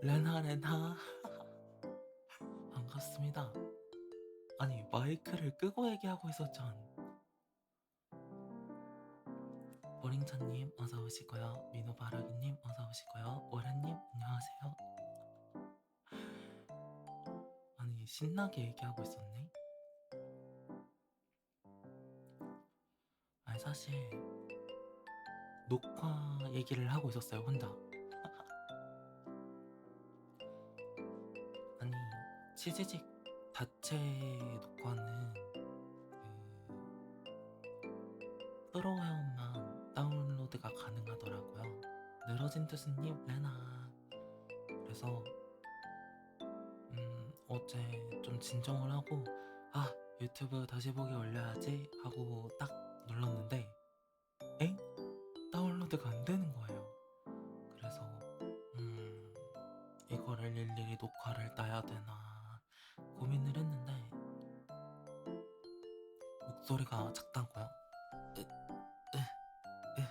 레나 반갑습니다. 아니 마이크를 끄고 얘기하고 있었잖. 보링차님 어서 오시고요. 민호바라기님 어서 오시고요. 오렌님 안녕하세요. 아니 신나게 얘기하고 있었네. 아니 사실 녹화 얘기를 하고 있었어요 혼자. 아니 치즈직 자체 녹화는 프로 회원만 다운로드가 가능하더라고요. 늘어진 투수님 레나. 그래서 어제 좀 진정을 하고 유튜브 다시 보기 올려야지 하고 딱 눌렀는데 엥? 다운로드가 안 되는 거예요. 그래서 이거를 일일이 녹화를 따야 되나 고민을 했는데 목소리가 작다고요? 으, 으, 으.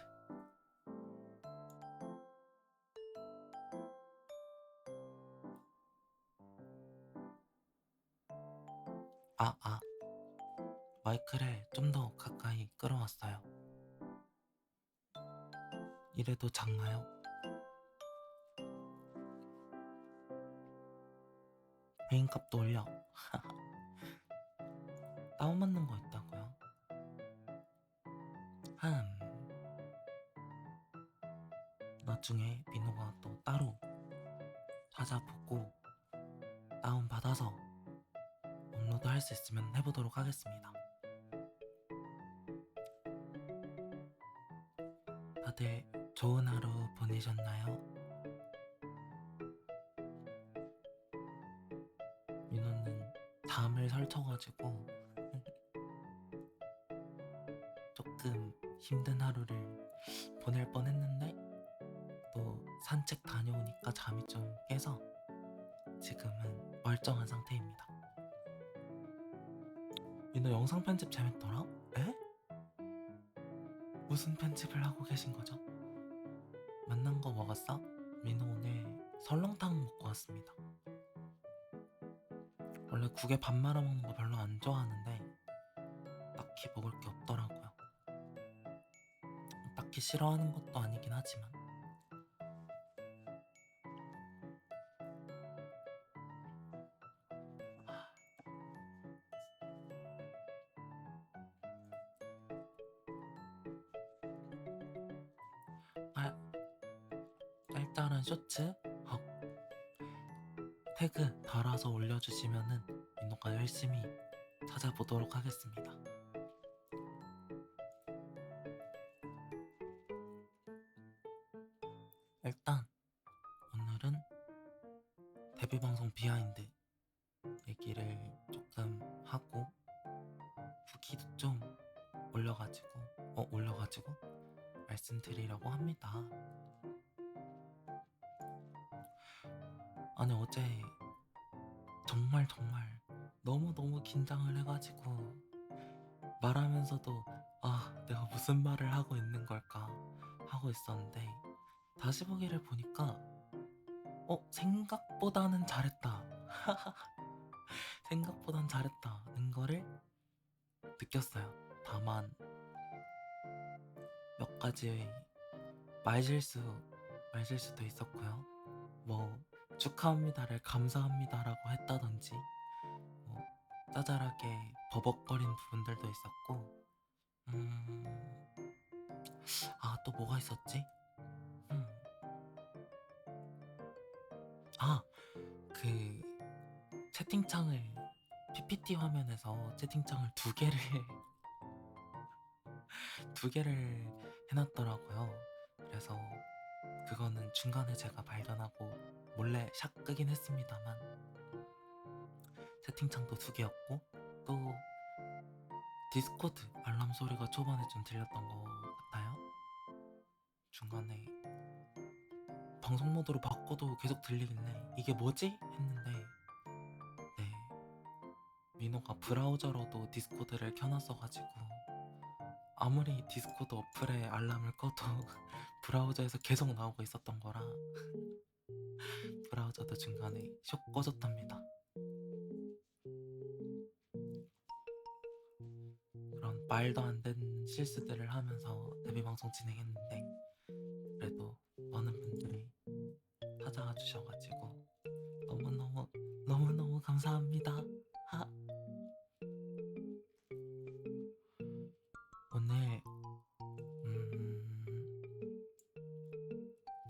마이크를 좀 더 가까이 끌어왔어요. 이래도 작나요? 메인값도 올려. 다운받는 거 있다고요? 나중에 민호가 또 따로 찾아보고 다운받아서 업로드 할 수 있으면 해보도록 하겠습니다. 다들 좋은 하루 보내셨나요? 민호는 잠을 설쳐가지고 조금 힘든 하루를 보낼 뻔했는데 또 산책 다녀오니까 잠이 좀 깨서 지금은 멀쩡한 상태입니다. 민호 영상 편집 재밌더라? 에? 무슨 편집을 하고 계신 거죠? 만난 거 먹었어? 민호 오늘 설렁탕 먹고 왔습니다. 원래 국에 밥 말아 먹는 거 별로 안 좋아하는데 딱히 먹을 게 없더라고요. 딱히 싫어하는 것도 아니긴 하지만 짤짤한 쇼츠? 태그 달아서 올려주시면은 민호가 열심히 찾아보도록 하겠습니다. 일단 오늘은 데뷔방송 비하인드 얘기를 조금 하고 후기도 좀 올려가지고 말씀드리려고 합니다. 아니 어제 정말 너무 긴장을 해가지고 말하면서도 내가 무슨 말을 하고 있는 걸까 하고 있었는데 다시 보기를 보니까 생각보다는 잘했다. 생각보단 잘했다는 거를 느꼈어요. 다만 몇 가지 말실수도 있었고요. 뭐 축하합니다를 감사합니다라고 했다든지 뭐 짜잘하게 버벅거린 부분들도 있었고 또 뭐가 있었지? 그 채팅창을 PPT 화면에서 채팅창을 두 개를 해놨더라고요. 그래서 그거는 중간에 제가 발견하고 몰래 샥 끄긴 했습니다만 채팅창도 두 개였고 또 디스코드 알람 소리가 초반에 좀 들렸던 것 같아요. 중간에 방송 모드로 바꿔도 계속 들리길래 이게 뭐지? 했는데 네, 민호가 브라우저로도 디스코드를 켜놨어가지고 아무리 디스코드 어플에 알람을 꺼도 브라우저에서 계속 나오고 있었던 거라 민호마저도 중간에 쇽 꺼졌답니다. 그런 말도 안 되는 실수들을 하면서 데뷔 방송 진행했는데 그래도 많은 분들이 찾아와 주셔가지고 너무너무 너무너무 감사합니다. 하. 오늘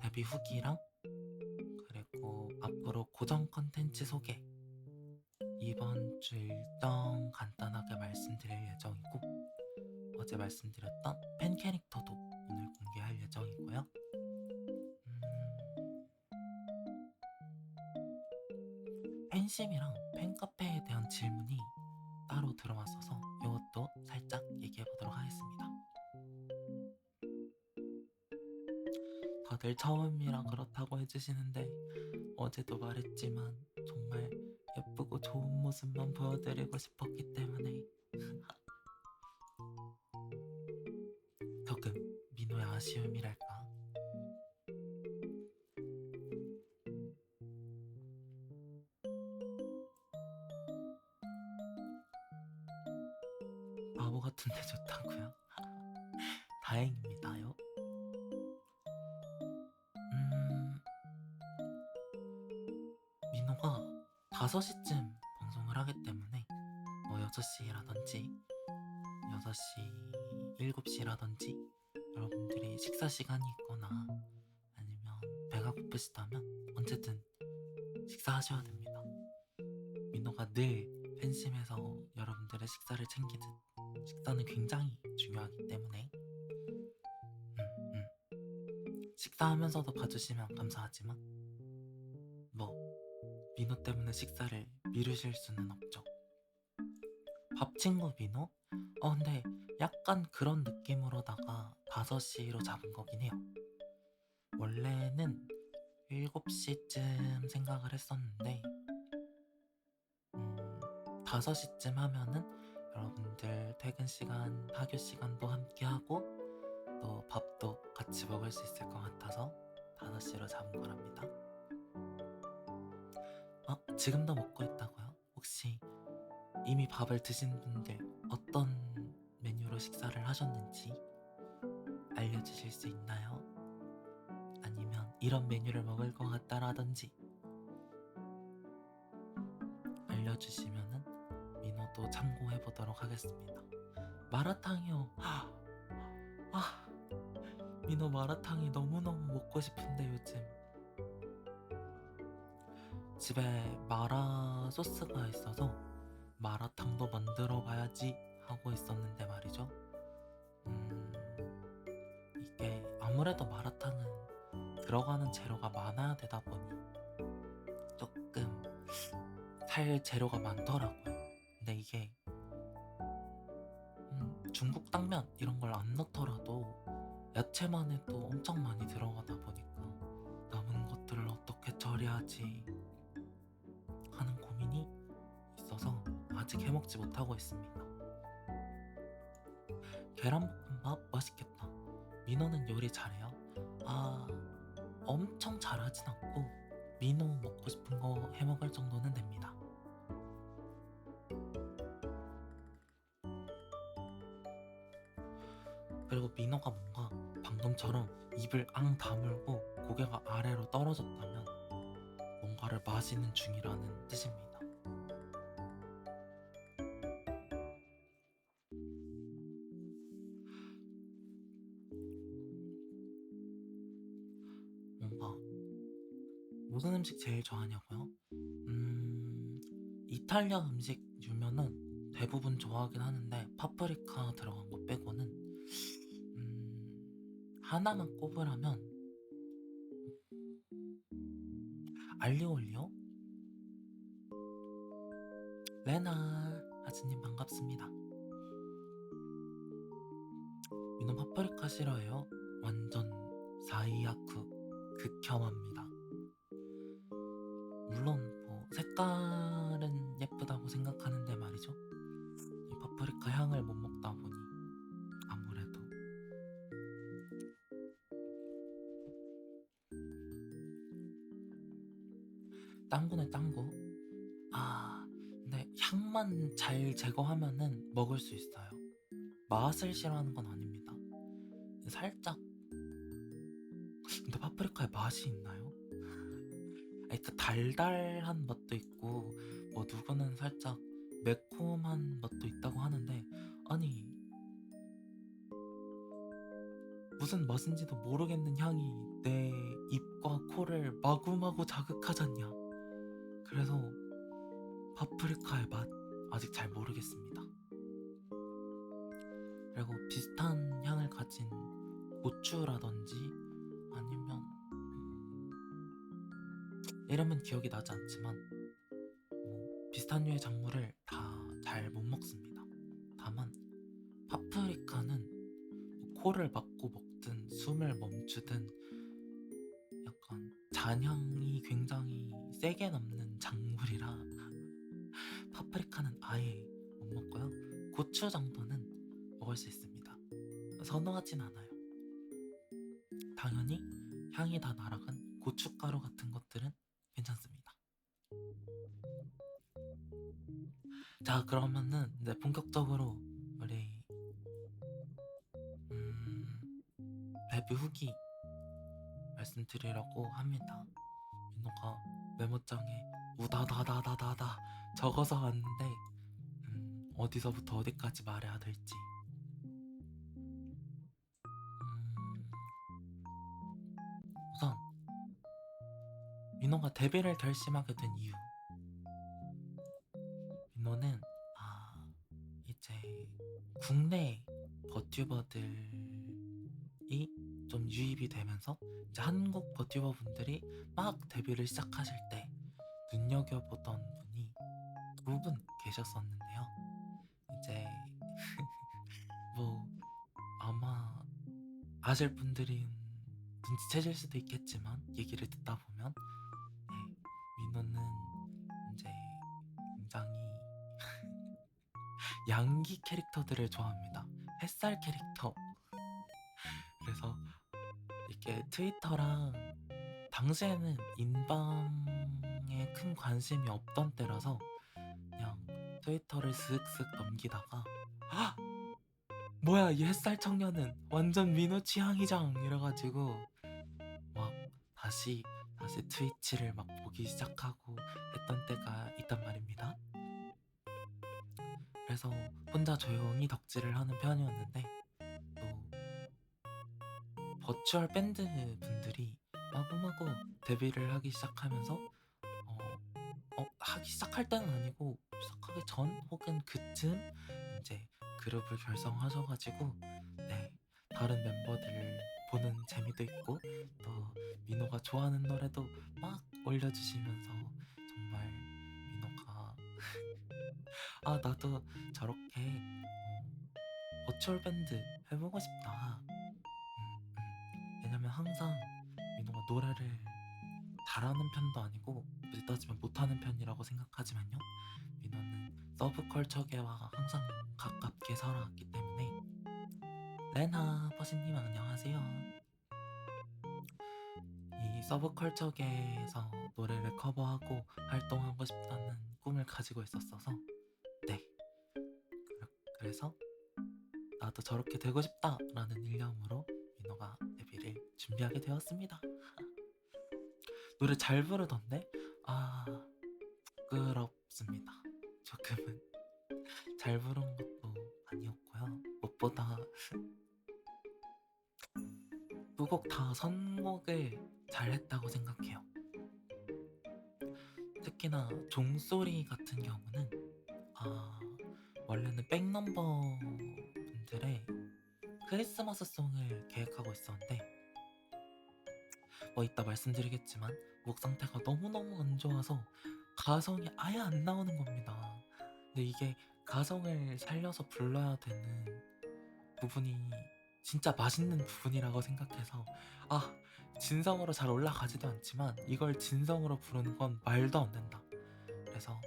데뷔 후기랑 그리고 앞으로 고정 컨텐츠 소개 이번 주 일정 간단하게 말씀드릴 예정이고 어제 말씀드렸던 팬 캐릭터도 오늘 공개할 예정이고요. 팬심이랑 팬카페에 대한 질문이 따로 들어왔어서 이것도 살짝 얘기해 보도록 하겠습니다. 다들 처음이라 그렇다고 해주시는데 어제도 말했지만 정말 예쁘고 좋은 모습만 보여드리고 싶었기 때문에 조금 민호의 아쉬움이랄까. 바보 같은데 좋다고요? 다행입니다요. 민호가 5시쯤 방송을 하기 때문에 뭐 6시라든지 6시, 7시라든지 여러분들이 식사 시간이 있거나 아니면 배가 고프시다면 언제든 식사하셔야 됩니다. 민호가 늘 팬심에서 여러분들의 식사를 챙기듯 식사는 굉장히 중요하기 때문에 식사하면서도 봐주시면 감사하지만 뭐 민호 때문에 식사를 미루실 수는 없죠. 밥친구 민호? 근데 약간 그런 느낌으로다가 5시로 잡은 거긴 해요. 원래는 7시쯤 생각을 했었는데 5시쯤 하면은 여러분들 퇴근 시간, 학교 시간도 함께 하고 또 밥도 같이 먹을 수 있을 것 같아서 5시로 잡은 거랍니다. 지금도 먹고 있다고요? 혹시 이미 밥을 드신 분들 어떤 메뉴로 식사를 하셨는지 알려주실 수 있나요? 아니면 이런 메뉴를 먹을 것 같다라든지 알려주시면은 민호도 참고해보도록 하겠습니다. 마라탕이요. 민호 마라탕이 너무너무 먹고 싶은데 요즘 집에 마라 소스가 있어서 마라탕도 만들어 봐야지 하고 있었는데 말이죠. 이게 아무래도 마라탕은 들어가는 재료가 많아야 되다 보니 조금 살 재료가 많더라고요. 근데 이게 중국 당면 이런 걸 안 넣더라도 야채만 해도 엄청 많이 들어가다 보니까 남은 것들을 어떻게 처리하지 하는 고민이 있어서 아직 해먹지 못하고 있습니다. 계란볶음밥 맛있겠다. 민호는 요리 잘해요? 엄청 잘하진 않고 민호 먹고 싶은 거 해먹을 정도는 됩니다. 그리고 민호가 뭔가 방금처럼 입을 앙 다물고 고개가 아래로 떨어졌다면 뭔가를 마시는 중이라는 뜻입니다. 뭔가 무슨 음식 제일 좋아하냐고요? 이탈리아 음식류면은 대부분 좋아하긴 하는데 파프리카 들어간 거 빼고는 하나만 꼽으라면 알리올리오? 레나 하즈님 반갑습니다. 민호 파프리카 싫어해요? 완전 사이야쿠 극혐합니다. 물론 뭐 색깔은 예쁘다고 생각하는데 말이죠. 이 파프리카 향을 못 먹다 보니 아무래도 땅구네 땅구. 아, 근데 향만 잘 제거하면은 먹을 수 있어요. 맛을 싫어하는 건 아닙니다. 살짝. 근데 파프리카에 맛이 있나요? 아니, 그 달달한 맛도 있고 뭐 누구는 살짝 매콤한 맛도 있다고 하는데, 아니 무슨 맛인지도 모르겠는 향이 내 입과 코를 마구마구 자극하잖냐. 그래서 파프리카의 맛 아직 잘 모르겠습니다. 그리고 비슷한 향을 가진 고추라든지 아니면 이름은 기억이 나지 않지만 비슷한 류의 작물을 다 잘 못 먹습니다. 다만 파프리카는 코를 막고 먹든 숨을 멈추든 약간 잔향이 굉장히 세게 남는 작물이라 파프리카는 아예 못 먹고요. 고추 정도는 먹을 수 있습니다. 선호하진 않아요. 당연히 향이 다 날아간 고춧가루 같은 것들은 괜찮습니다. 자, 그러면은 이제 본격적으로 우리 데뷔 후기 말씀드리려고 합니다. 민호가 메모장에 우다다다다다다 적어서 왔는데 어디서부터 어디까지 말해야 될지. 우선 민호가 데뷔를 결심하게 된 이유. 민호는 이제 국내 버튜버들이 좀 유입이 되면서 이제 한국 버튜버 분들이 막 데뷔를 시작하실 때 눈여겨보던 분이 두 분 계셨었는데요. 이제 뭐 아마 아실 분들이 눈치채실 수도 있겠지만 얘기를 듣다 보면 민호는 이제 굉장히 양기 캐릭터들을 좋아합니다. 햇살 캐릭터. 그래서 이렇게 트위터랑 당시에는 인방에 큰 관심이 없던 때라서 그냥 트위터를 슥슥 넘기다가 뭐야 이 햇살 청년은 완전 민호 취향이장 이래가지고 막 다시 트위치를 막 보기 시작하고 했던 때가 있단 말입니다. 그래서 혼자 조용히 덕질을 하는 편이었는데 또 버추얼 밴드 분들이 마구마구 데뷔를 하기 시작하면서 하기 시작할 때는 아니고 시작하기 전 혹은 그쯤 이제 그룹을 결성하셔가지고 다른 멤버들을 보는 재미도 있고 또 민호가 좋아하는 노래도 막 올려주시면서 정말 민호가 나도 저렇게 버추얼 밴드 해보고 싶다. 왜냐면 항상 민호가 노래를 잘하는 편도 아니고 굳이 따지면 못하는 편이라고 생각하지만요, 민호는 서브컬처계와 항상 가깝게 살아왔기 때문에. 레나 버시님 안녕하세요. 이 서브컬처계에서 노래를 커버하고 활동하고 싶다는 꿈을 가지고 있었어서 그래서 나도 저렇게 되고 싶다라는 일념으로 민호가 데뷔를 준비하게 되었습니다. 노래 잘 부르던데? 부끄럽습니다. 조금은 잘 부른 것도 아니었고요. 무엇보다 두 곡 다 선곡을 잘했다고 생각해요. 특히나 종소리 같은 경우는 원래는 백넘버 분들의 크리스마스 송을 계획하고 있었는데 이따 말씀드리겠지만 목 상태가 너무너무 안 좋아서 가성이 아예 안 나오는 겁니다. 근데 이게 가성을 살려서 불러야 되는 부분이 진짜 맛있는 부분이라고 생각해서 진성으로 잘 올라가지도 않지만 이걸 진성으로 부르는 건 말도 안 된다. 그래서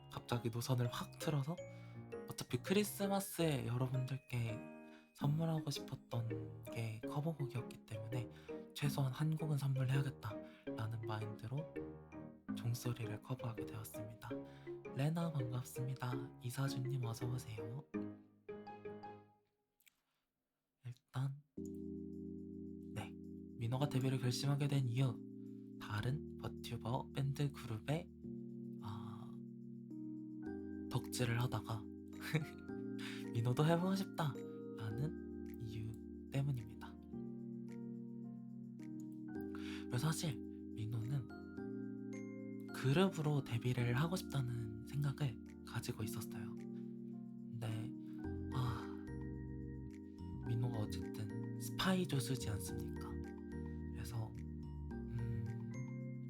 갑자기 노선을 확 틀어서 어차피 크리스마스에 여러분들께 선물하고 싶었던 게 커버곡이었기 때문에 최소한 한 곡은 선물해야겠다 라는 마인드로 종소리를 커버하게 되었습니다. 레나 반갑습니다. 이사준님 어서오세요. 일단 네, 민호가 데뷔를 결심하게 된 이유, 다른 버튜버 밴드 그룹에 덕질을 하다가 민호도 해보고 싶다 라는 이유 때문입니다. 그리고 사실 민호는 그룹으로 데뷔를 하고 싶다는 생각을 가지고 있었어요. 근데 민호가 어쨌든 스파이 조수지 않습니까? 그래서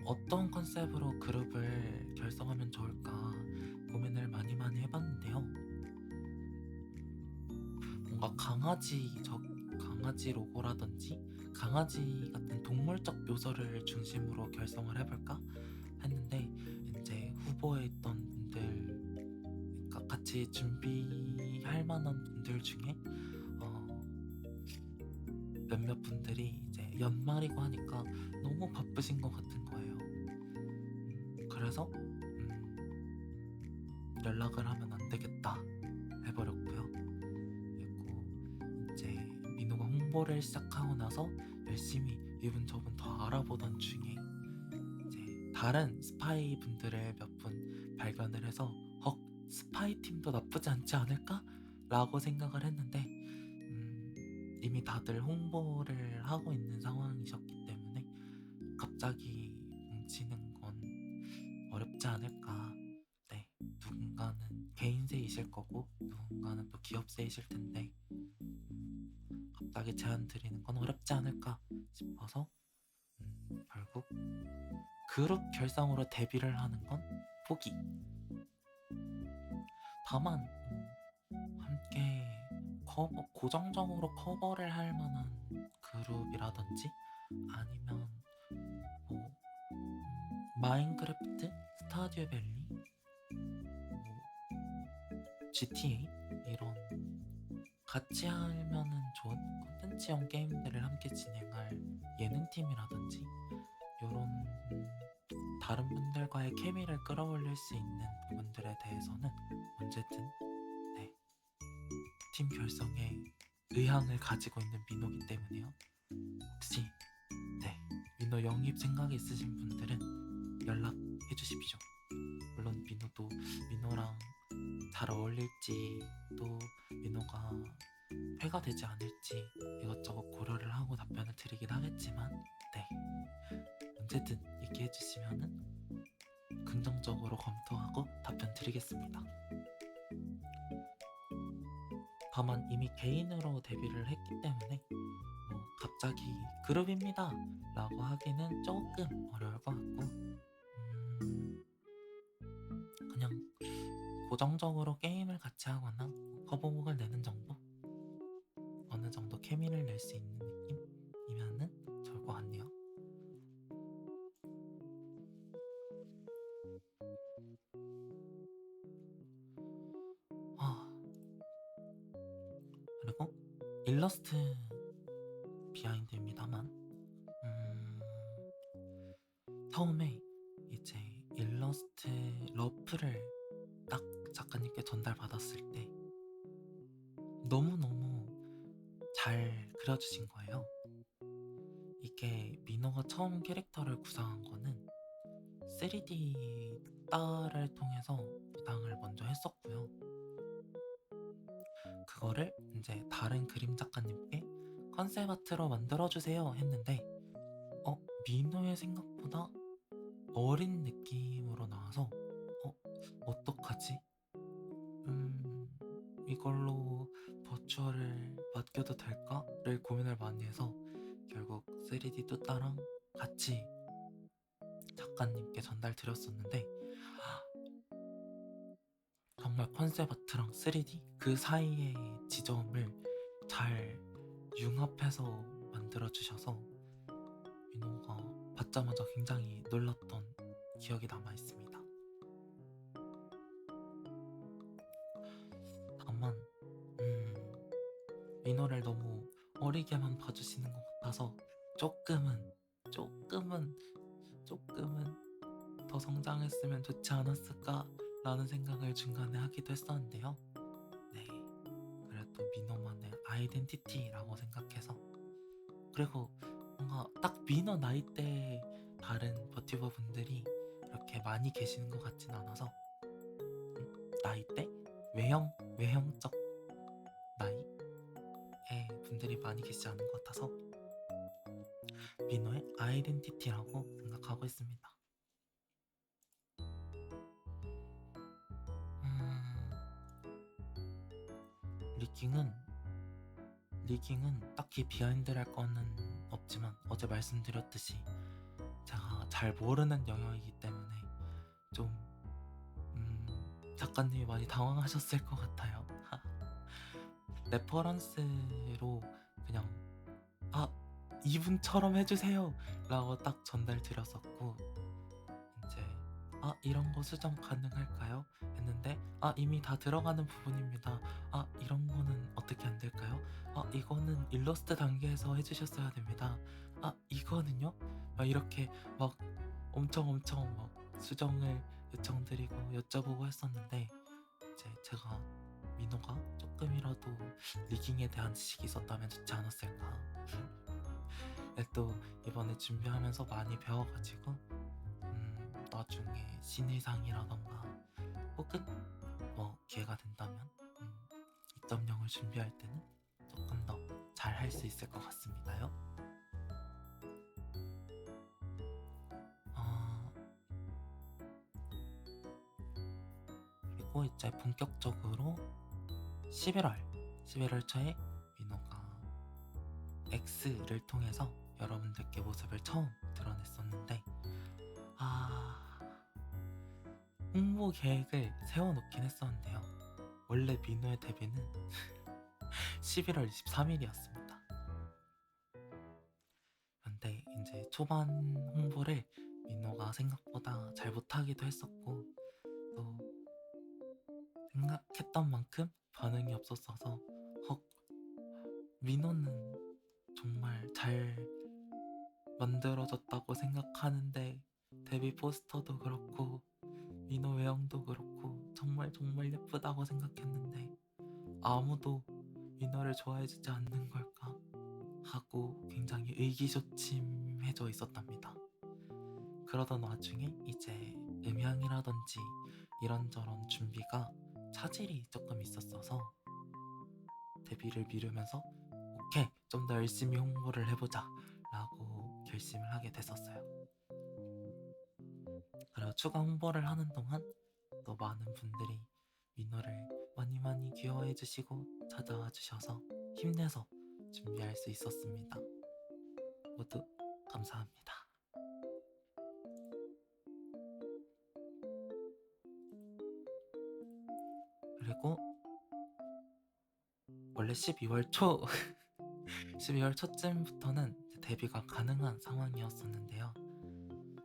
어떤 컨셉으로 그룹을 결성하면 좋을까 고민을 많이 해봤는데요. 뭔가 강아지 로고라든지 강아지 같은 동물적 묘사를 중심으로 결성을 해볼까 했는데, 이제 후보에 있던 분들, 그러니까 같이 준비할 만한 분들 중에 몇몇 분들이 이제 연말이고 하니까 너무 바쁘신 것 같은 거예요. 그래서 연락을 하면 안 되겠다 해버렸고요. 그리고 이제 민호가 홍보를 시작하고 나서 열심히 이분 저분 더 알아보던 중에 이제 다른 스파이 분들을 몇 분 발견을 해서 스파이 팀도 나쁘지 않지 않을까? 라고 생각을 했는데 이미 다들 홍보를 하고 있는 상황이셨기 때문에 갑자기 뭉치는 건 어렵지 않을까. 네, 누군가는 개인세이실 거고 누군가는 또 기업세이실 텐데 갑자기 제안 드리는 건 어렵지 않을까 싶어서 결국 그룹 결성으로 데뷔를 하는 건 포기. 다만 함께 고정적으로 커버를 할 만한 그룹이라든지 아니면 뭐 마인크래프트, 스타듀 밸리, GTA 이런 같이 하면은 좋은 콘텐츠형 게임들을 함께 진행할 예능팀이라든지 이런 다른 분들과의 케미를 끌어올릴 수 있는 부분들에 대해서는 언제든 팀 결성에 의향을 가지고 있는 민호기 때문에요. 혹시 민호 영입 생각이 있으신 분들은 연락해 주십시오. 물론 민호도 민호랑 잘 어울릴지 또 민호가 회가 되지 않을지 이것저것 고려를 하고 답변을 드리긴 하겠지만 언제든 얘기해 주시면은 긍정적으로 검토하고 답변 드리겠습니다. 다만 이미 개인으로 데뷔를 했기 때문에 갑자기 그룹입니다 라고 하기는 조금 어려울 것 같고 그냥 고정적으로 게임을 같이 하거나 커버곡을 내는 정도? 어느 정도 케미를 낼 수 있는 느낌이면은 좋을 것 같네요. 그리고 일러스트 비하인드입니다만 처음에 이제 일러스트 러프를 딱 작가님께 전달받았을 때 너무너무 잘 그려주신 거예요. 이게 민호가 처음 캐릭터를 구상한 거는 3D 딸을 통해서 구상을 먼저 했었고요. 그거를 이제 다른 그림 작가님께 컨셉 아트로 만들어주세요 했는데 민호의 생각보다 어린 느낌으로 나와서 어떡하지? 이걸로 버추얼을 맡겨도 될까?를 고민을 많이 해서 결국 3D 뚜따랑 같이 작가님께 전달드렸었는데 정말 컨셉 아트랑 3D 그 사이의 지점을 잘 융합해서 만들어주셔서 민호가 받자마자 굉장히 놀랐던 기억이 남아있습니다. 다만 민호를 너무 어리게만 봐주시는 것 같아서 조금은 더 더 성장했으면 좋지 않았을까라는 생각을 중간에 하기도 했었는데요. 네, 그래도 민호만의 아이덴티티라고 생각해서, 그리고 뭔가 딱 민호 나이대 다른 버티버 분들이 그렇게 많이 계시는 것 같진 않아서, 나이대? 외형적 나이의 분들이 많이 계시지 않은 것 같아서 민호의 아이덴티티라고 생각하고 있습니다. 리깅은 딱히 비하인드랄 거는 없지만, 어제 말씀드렸듯이 제가 잘 모르는 영역이기 때문에 좀 작가님이 많이 당황하셨을 것 같아요. 레퍼런스로 그냥 이분처럼 해주세요 라고 딱 전달 드렸었고, 이제 이런 거 수정 가능할까요? 했는데 이미 다 들어가는 부분입니다. 이런 거는 어떻게 안 될까요? 이거는 일러스트 단계에서 해주셨어야 됩니다. 이거는요? 막 이렇게 막 엄청 막 수정을 요청드리고 여쭤보고 했었는데, 이제 제가 민호가 조금이라도 리깅에 대한 지식이 있었다면 좋지 않았을까. 또 이번에 준비하면서 많이 배워가지고 나중에 신의상이라던가 혹은 뭐 기회가 된다면 2.0을 준비할 때는 조금 더 잘 할 수 있을 것 같습니다요. 그리고 이제 본격적으로 11월 초에 민호가 X를 통해서 여러분들께 모습을 처음 드러냈었는데, 홍보 계획을 세워놓긴 했었는데요. 원래 민호의 데뷔는 11월 23일이었습니다. 그런데 이제 초반 홍보를 민호가 생각보다 잘 못하기도 했었고, 또 생각했던 만큼 반응이 없었어서 민호는 정말 잘 만들어졌다고 생각하는데 데뷔 포스터도 그렇고 민호 외형도 그렇고 정말 예쁘다고 생각했는데 아무도 민호를 좋아해주지 않는 걸까 하고 굉장히 의기소침해져 있었답니다. 그러던 와중에 이제 음향이라든지 이런저런 준비가 차질이 조금 있었어서 데뷔를 미루면서 오케이, 좀 더 열심히 홍보를 해보자 라고 결심을 하게 됐었어요. 그리고 추가 홍보를 하는 동안 또 많은 분들이 민호를 많이 귀여워해 주시고 찾아와 주셔서 힘내서 준비할 수 있었습니다. 모두 감사합니다. 그리고 원래 12월 초 12월 초쯤부터는 데뷔가 가능한 상황이었었는데요.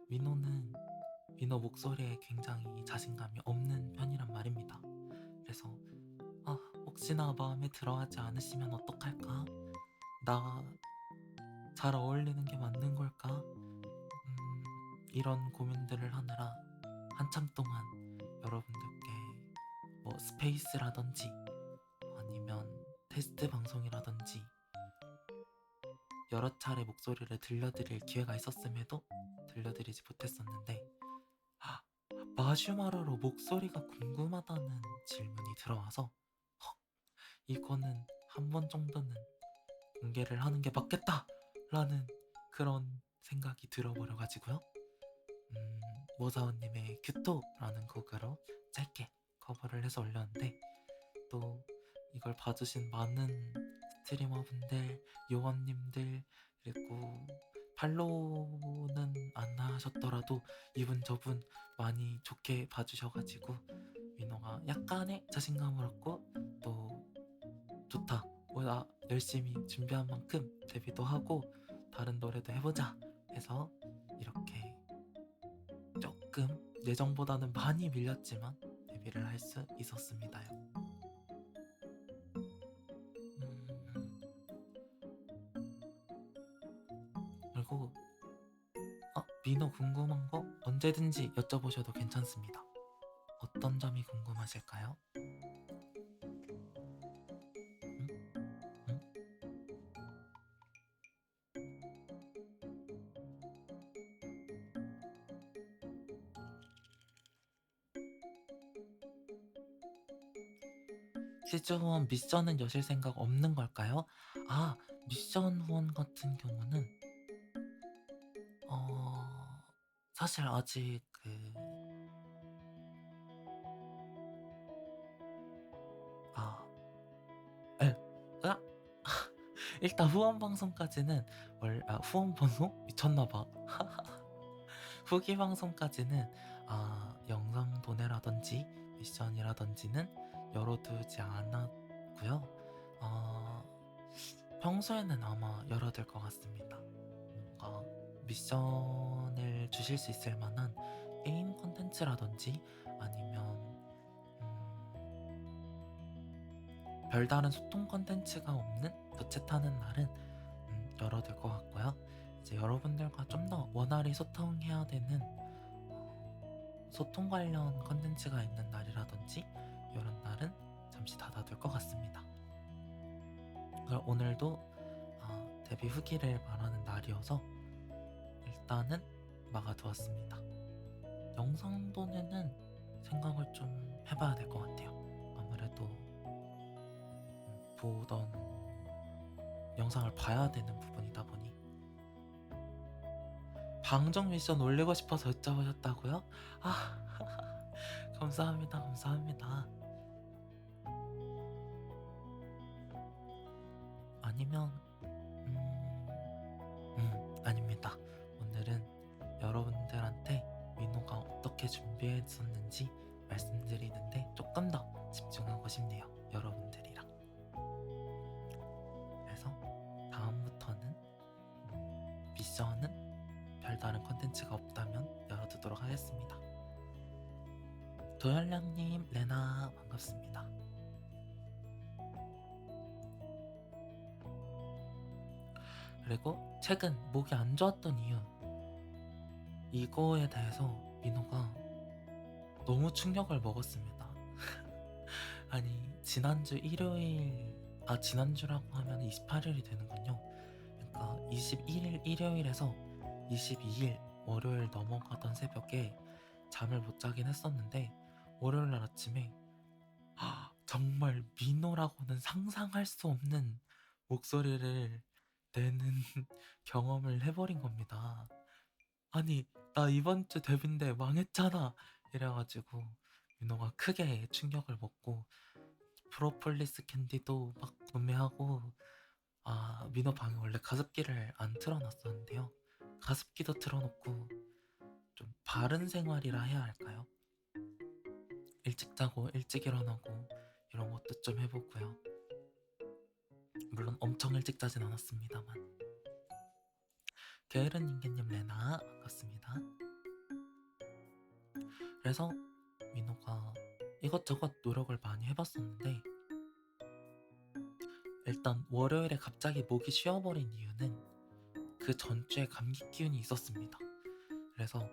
민호 목소리에 굉장히 자신감이 없는 편이란 말입니다. 그래서 혹시나 마음에 들어하지 않으시면 어떡할까? 나 잘 어울리는 게 맞는 걸까? 이런 고민들을 하느라 한참 동안 여러분들께 뭐 스페이스라든지 아니면 테스트 방송이라든지 여러 차례 목소리를 들려드릴 기회가 있었음에도 들려드리지 못했었는데, 마슈마로로 목소리가 궁금하다는 질문이 들어와서 이거는 한 번 정도는 공개를 하는 게 맞겠다 라는 그런 생각이 들어버려가지고요. 모사오님의 규토라는 곡으로 짧게 커버를 해서 올렸는데, 또 이걸 봐주신 많은 스트리머분들, 요원님들, 그리고 팔로우는 안 하셨더라도 이분 저분 많이 좋게 봐주셔가지고 민호가 약간의 자신감을 얻고, 또 좋다, 나 열심히 준비한 만큼 데뷔도 하고 다른 노래도 해보자 해서 이렇게 조금 예정보다는 많이 밀렸지만 데뷔를 할 수 있었습니다요. 그리고 민호 궁금한 거 언제든지 여쭤보셔도 괜찮습니다. 어떤 점이 궁금하실까요? 응? 응? 퀴즈 후원 미션은 여실 생각 없는 걸까요? 아, 미션 후원 같은 경우는 어 사실 아직 아, 에, 으악! 일단 후원 방송까지는 후원 방송 미쳤나봐. 후기 방송까지는 영상 도내라든지 미션이라든지는 열어두지 않았고요. 어, 평소에는 아마 열어둘 것 같습니다. 뭔가 미션을 주실 수 있을 만한 게임 콘텐츠라든지 아니면 별다른 소통 콘텐츠가 없는 저챗하는 날은 열어둘 것 같고요. 이제 여러분들과 좀 더 원활히 소통해야 되는 소통 관련 콘텐츠가 있는 날이라든지 이런 날은 잠시 닫아둘 것 같습니다. 오늘도 데뷔 후기를 말하는 날이어서 일단은 막아두었습니다. 영상 도내는 생각을 좀 해봐야 될 것 같아요. 아무래도 보던 영상을 봐야 되는 부분이다 보니. 방정 미션 올리고 싶어서 여쭤보셨다고요? 아, 감사합니다, 감사합니다. 아니면 아닙니다. 오늘은 여러분들한테 민호가 어떻게 준비했었는지 말씀드리는데 조금 더 집중하고 싶네요. 여러분들이랑. 그래서 다음부터는 미션은 별다른 컨텐츠가 없다면 열어두도록 하겠습니다. 도현량님, 레나 반갑습니다. 그리고 최근 목이 안 좋았던 이유, 이거에 대해서 민호가 너무 충격을 먹었습니다. 아니, 지난주 일요일, 지난주라고 하면 28일이 되는군요. 그러니까 21일 일요일에서 22일 월요일 넘어가던 새벽에 잠을 못 자긴 했었는데, 월요일날 아침에 정말 민호라고는 상상할 수 없는 목소리를 내는 경험을 해버린 겁니다. 아니, 나 이번 주 데뷔인데 망했잖아! 이래가지고 민호가 크게 충격을 먹고 프로폴리스 캔디도 막 구매하고, 민호 방에 원래 가습기를 안 틀어놨었는데요. 가습기도 틀어놓고 좀 바른 생활이라 해야 할까요? 일찍 자고 일찍 일어나고 이런 것도 좀 해보고요. 물론 엄청 일찍 자진 않았습니다만. 게으른 인간님 레나 반갑습니다. 그래서 민호가 이것저것 노력을 많이 해봤었는데, 일단 월요일에 갑자기 목이 쉬어버린 이유는 그 전주에 감기 기운이 있었습니다. 그래서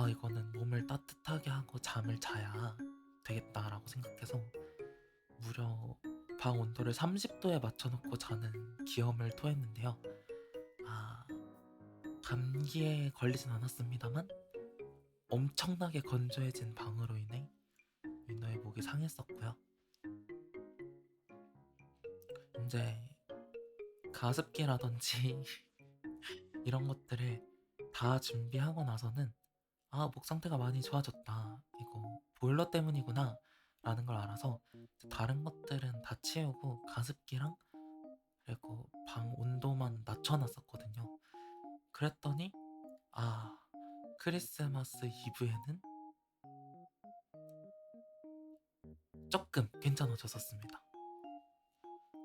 이거는 몸을 따뜻하게 하고 잠을 자야 되겠다라고 생각해서 무려 방 온도를 30도에 맞춰놓고 자는 기염을 토했는데요. 감기에 걸리진 않았습니다만 엄청나게 건조해진 방으로 인해 민호의 목이 상했었고요. 이제 가습기라든지 이런 것들을 다 준비하고 나서는 목 상태가 많이 좋아졌다, 이거 보일러 때문이구나 라는 걸 알아서 다른 것들은 다 치우고 가습기랑 그리고 방 온도만 낮춰놨었거든요. 그랬더니 크리스마스 이브에는 조금 괜찮아졌었습니다.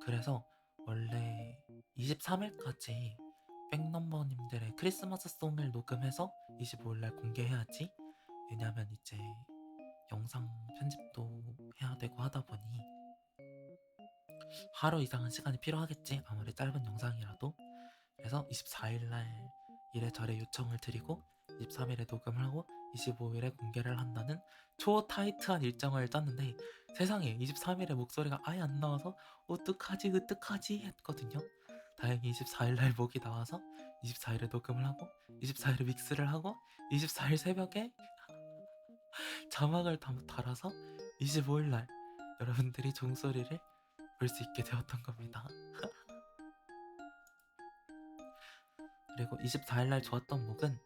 그래서 원래 23일까지 백넘버님들의 크리스마스 송을 녹음해서 25일날 공개해야지, 왜냐면 이제 영상 편집도 해야 되고 하다 보니 하루 이상은 시간이 필요하겠지, 아무리 짧은 영상이라도. 그래서 24일날 이래저래 요청을 드리고 23일에 녹음을 하고 25일에 공개를 한다는 초타이트한 일정을 짰는데 세상에 23일에 목소리가 아예 안 나와서 어떡하지 했거든요. 다행히 24일날 목이 나와서 24일에 녹음을 하고 24일에 믹스를 하고 24일 새벽에 자막을 달아서 25일날 여러분들이 종소리를 볼 수 있게 되었던 겁니다. 그리고 24일날 좋았던 곡은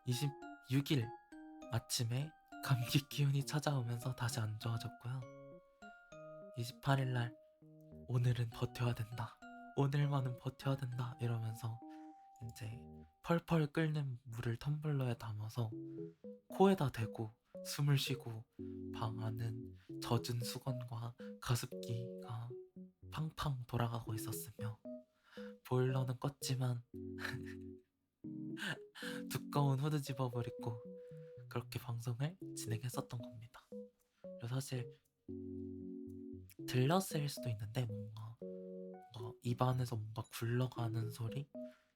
26일 아침에 감기 기운이 찾아오면서 다시 안 좋아졌고요. 28일날 오늘은 버텨야 된다, 오늘만은 버텨야 된다 이러면서 이제 펄펄 끓는 물을 텀블러에 담아서 코에다 대고 숨을 쉬고 방 안은 젖은 수건과 가습기가 팡팡 돌아가고 있었으며 보일러는 껐지만 두꺼운 후드 집업을 입고 그렇게 방송을 진행했었던 겁니다. 그리고 사실 들렸을 수도 있는데 뭔가 입안에서 뭔가 굴러가는 소리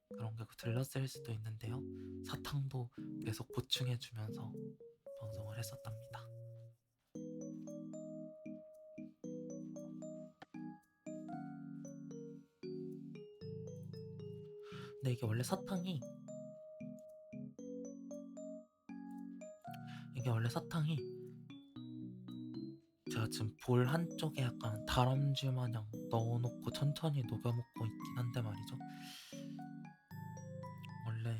그런 게 들렸을 수도 있는데요. 사탕도 계속 보충해주면서 방송을 했었답니다. 근데 이게 원래 사탕이 제가 지금 볼 한쪽에 약간 다람쥐 마냥 넣어놓고 천천히 녹여먹고 있긴 한데 말이죠. 원래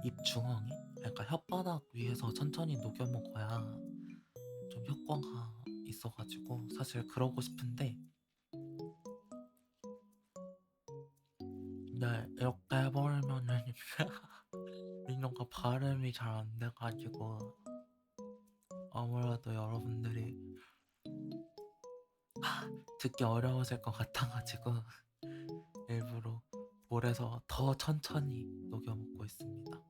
입 중앙에 그러니까 혓바닥 위에서 천천히 녹여먹어야 좀 효과가 있어가지고 사실 그러고 싶은데 근데 이렇게 해버리면은 민호가 발음이 잘 안 돼가지고 아무래도 여러분들이 듣기 어려우실 것 같아가지고 일부러 볼에서 더 천천히 녹여먹고 있습니다.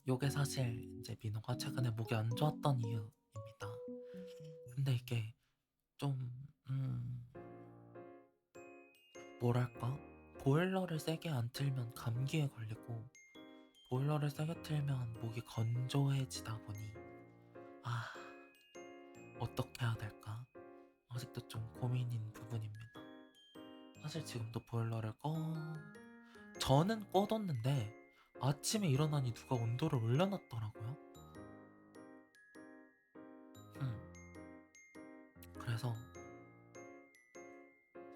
요게 사실 이제 민호가 최근에 목이 안 좋았던 이유입니다. 근데 이게 좀 뭐랄까 보일러를 세게 안 틀면 감기에 걸리고 보일러를 세게 틀면 목이 건조해지다 보니 어떻게 해야 될까 아직도 좀 고민인 부분입니다. 사실 지금도 보일러를 저는 꺼뒀는데 아침에 일어나니 누가 온도를 올려놨더라고요. 그래서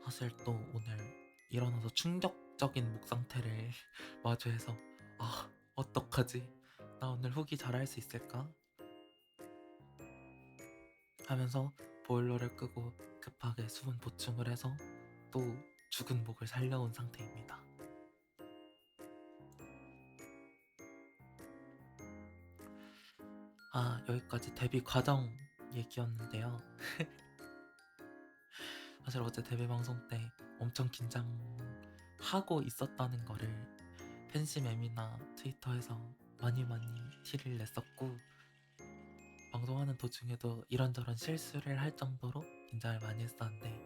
사실 또 오늘 일어나서 충격적인 목 상태를 마주해서 어떡하지? 나 오늘 후기 잘할 수 있을까? 하면서 보일러를 끄고 급하게 수분 보충을 해서 또 죽은 목을 살려온 상태입니다. 여기까지 데뷔 과정 얘기였는데요. 사실 어제 데뷔 방송 때 엄청 긴장하고 있었다는 거를 팬심엠이나 트위터에서 많이 티를 냈었고 방송하는 도중에도 이런저런 실수를 할 정도로 긴장을 많이 했었는데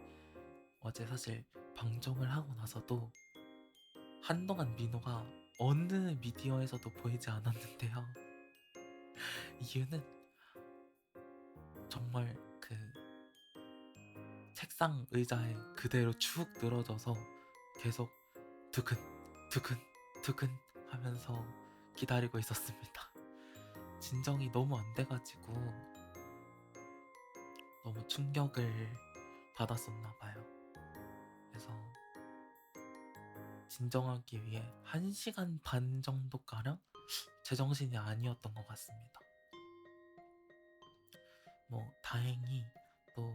어제 사실 방송을 하고 나서도 한동안 민호가 어느 미디어에서도 보이지 않았는데요. 이유는 정말 그 책상 의자에 그대로 축 늘어져서 계속 두근 하면서 기다리고 있었습니다. 진정이 너무 안 돼가지고 너무 충격을 받았었나 봐요. 그래서 진정하기 위해 1시간 반 정도가량 제정신이 아니었던 것 같습니다. 다행히 또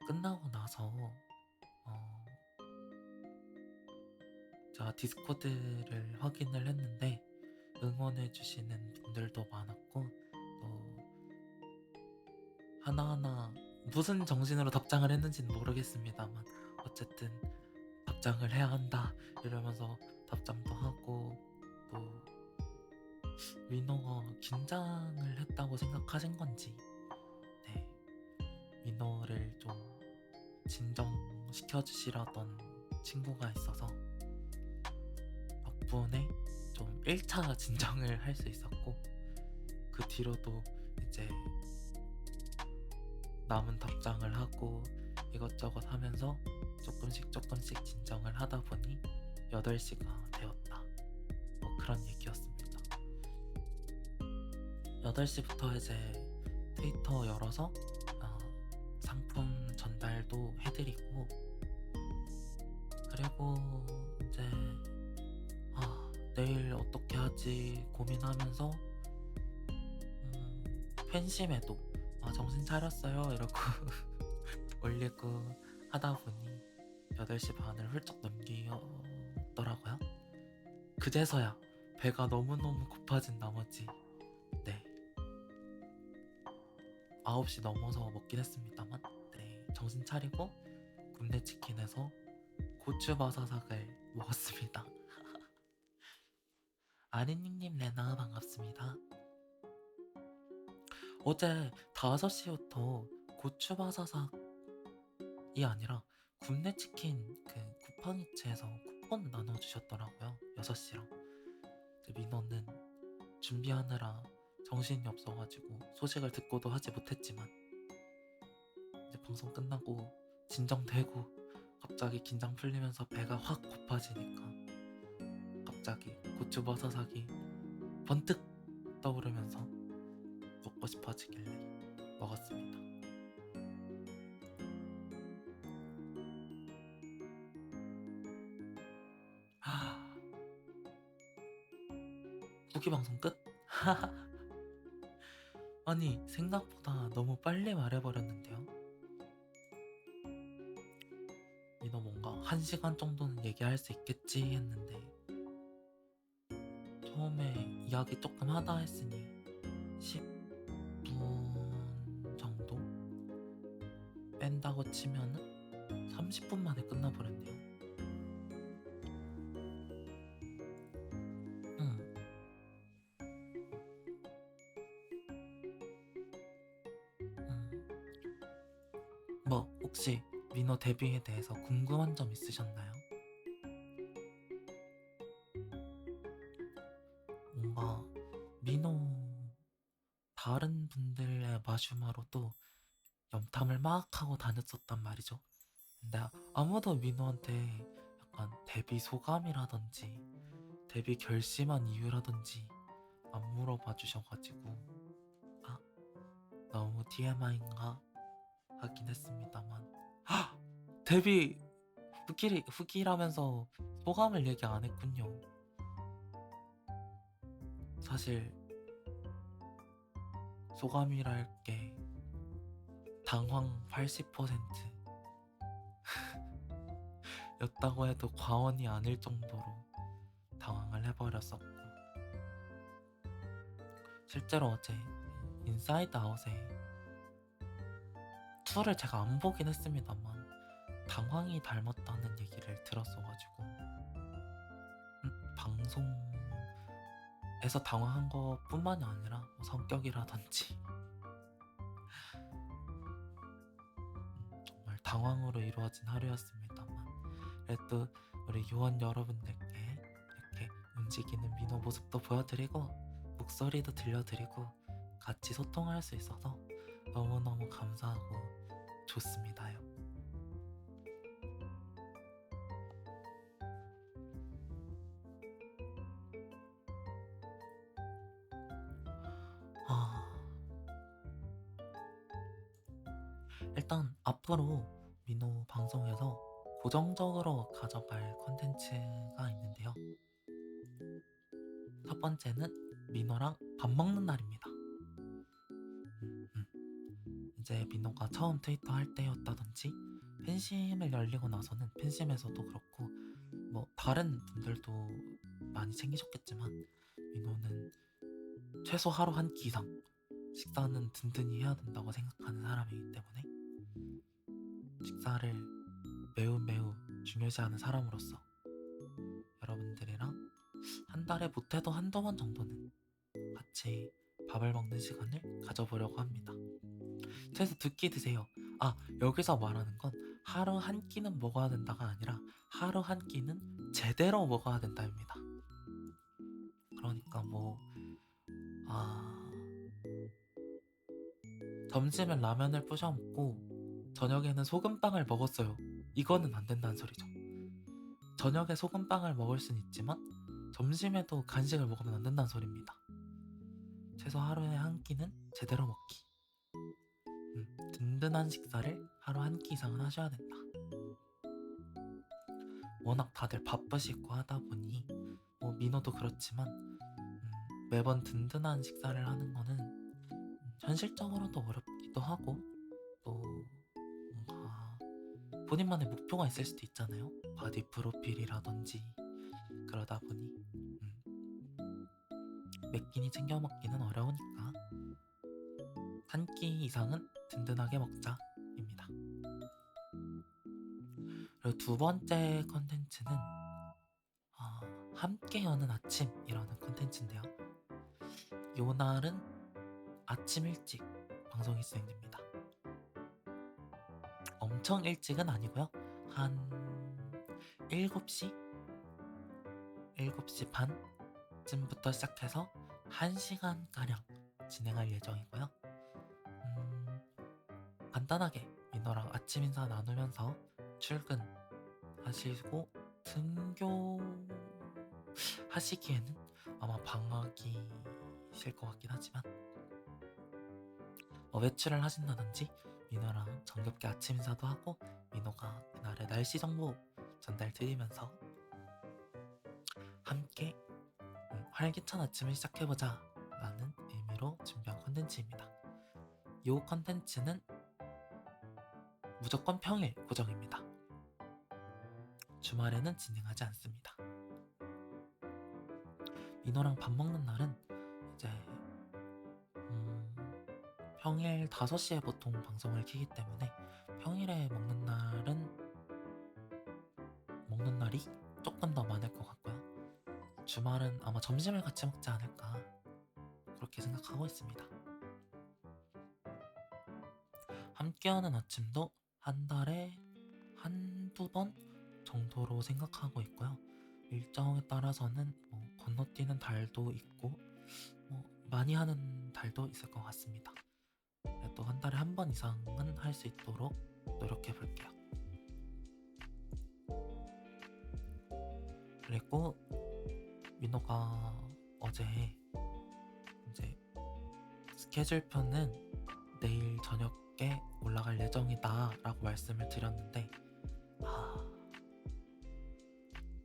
끝나고 나서 제가 디스코드를 확인을 했는데 응원해주시는 분들도 많았고 또 하나하나 무슨 정신으로 답장을 했는지는 모르겠습니다만 어쨌든 답장을 해야 한다 이러면서 답장도 하고 또 민호가 긴장을 했다고 생각하신 건지 민호를 좀 진정시켜 주시라던 친구가 있어서 덕분에 좀 1차 진정을 할 수 있었고, 그 뒤로도 이제 남은 답장을 하고 이것저것 하면서 조금씩 진정을 하다 보니 8시가 되었다. 뭐 그런 얘기였습니다. 8시부터 이제 트위터 열어서 상품 전달도 해드리고, 그리고 이제 내일 어떻게 하지 고민하면서 팬심에도 정신 차렸어요 이러고 올리고 하다 보니 8시 반을 훌쩍 넘기더라고요. 그제서야 배가 너무너무 고파진 나머지 9시 넘어서 먹긴 했습니다만, 정신 차리고 굽네치킨에서 고추바사삭을 먹었습니다. 아린님님 레나 반갑습니다. 어제 5시부터 고추바사삭이 아니라 굽네치킨 그 쿠팡이츠에서 쿠폰 나눠주셨더라고요. 6시랑. 민호는 준비하느라 정신이 없어가지고 소식을 듣고도 하지 못했지만, 이제 방송 끝나고 진정되고 갑자기 긴장 풀리면서 배가 확 고파지니까 갑자기 고추버섯삭이 번뜩 떠오르면서 먹고 싶어지길래 먹었습니다. 후기 방송 끝? 아니, 생각보다 너무 빨리 말해버렸는데요. 민호 뭔가 1시간 정도는 얘기할 수 있겠지 했는데, 처음에 이야기 조금 하다 했으니 10분 정도 뺀다고 치면은 30분 만에 끝나버렸네요. 뭐 혹시 민호 데뷔에 대해서 궁금한 점 있으셨나요? 뭔가 민호 다른 분들의 마슈마로도 염탐을 막 하고 다녔었단 말이죠. 근데 아무도 민호한테 약간 데뷔 소감이라든지 데뷔 결심한 이유라든지 안 물어봐 주셔가지고 너무 TMI인가 하긴 했습니다만, 데뷔 후기라면서 소감을 얘기 안 했군요. 사실 소감이랄 게 당황 80% 였다고 해도 과언이 아닐 정도로 당황을 해버렸었고, 실제로 어제 인사이드 아웃에 2를 제가 안 보긴 했습니다만 당황이 닮았다는 얘기를 들었어가지고, 방송에서 당황한 것 뿐만이 아니라 뭐 성격이라든지 정말 당황으로 이루어진 하루였습니다만, 그래도 우리 요원 여러분들께 이렇게 움직이는 민호 모습도 보여드리고 목소리도 들려드리고 같이 소통할 수 있어서 너무너무 감사하고 좋습니다요. 일단 앞으로 민호 방송에서 고정적으로 가져갈 컨텐츠가 있는데요. 첫 번째는 민호랑 밥 먹는 날입니다. 이제 민호가 처음 트위터 할 때였다든지 팬심을 열리고 나서는 팬심에서도 그렇고 뭐 다른 분들도 많이 챙기셨겠지만, 민호는 최소 하루 한 끼 이상 식사는 든든히 해야 된다고 생각하는 사람이기 때문에 식사를 매우 중요시하는 사람으로서 여러분들이랑 한 달에 못해도 한두 번 정도는 같이 밥을 먹는 시간을 가져보려고 합니다. 그래서 두 끼 드세요. 여기서 말하는 건 하루 한 끼는 먹어야 된다가 아니라 하루 한 끼는 제대로 먹어야 된다입니다. 그러니까 아, 점심엔 라면을 부셔 먹고 저녁에는 소금빵을 먹었어요. 이거는 안 된다는 소리죠. 저녁에 소금빵을 먹을 순 있지만 점심에도 간식을 먹으면 안 된다는 소리입니다. 최소 하루에 한 끼는 제대로 먹기. 든든한 식사를 하루 한 끼 이상은 하셔야 된다. 워낙 다들 바쁘시고 하다 보니 민호도 그렇지만 매번 든든한 식사를 하는 거는 현실적으로도 어렵기도 하고 또 뭔가 본인만의 목표가 있을 수도 있잖아요. 바디 프로필이라든지 그러다 보니 몇 끼니 챙겨 먹기는 어려우니까 한 끼 이상은 든든하게 먹자입니다. 그리고 두 번째 컨텐츠는 함께 여는 아침이라는 컨텐츠인데요. 요 날은 아침 일찍 방송이 진행됩니다. 엄청 일찍은 아니고요. 한 7시? 7시 반쯤부터 시작해서 1시간가량 진행할 예정이고요. 간단하게 민호랑 아침 인사 나누면서 출근하시고 등교 하시기에는 아마 방학이실 것 같긴 하지만 외출을 하신다든지 민호랑 정겹게 아침 인사도 하고 민호가 그날의 날씨 정보 전달 드리면서 함께 활기찬 아침을 시작해보자 라는 의미로 준비한 컨텐츠입니다. 이 컨텐츠는 무조건 평일 고정입니다. 주말에는 진행하지 않습니다. 민호랑 밥 먹는 날은 이제 평일 5시에 보통 방송을 키기 때문에 평일에 먹는 날이 조금 더 많을 것 같고요. 주말은 아마 점심을 같이 먹지 않을까 그렇게 생각하고 있습니다. 함께하는 아침도 한 달에 한두 번 정도로 생각하고 있고요. 일정에 따라서는 건너뛰는 달도 있고 많이 하는 달도 있을 것 같습니다. 또 한 달에 한 번 이상은 할 수 있도록 노력해 볼게요. 그리고 민호가 어제 이제 스케줄표는 내일 저녁에 올라갈 예정이다 라고 말씀을 드렸는데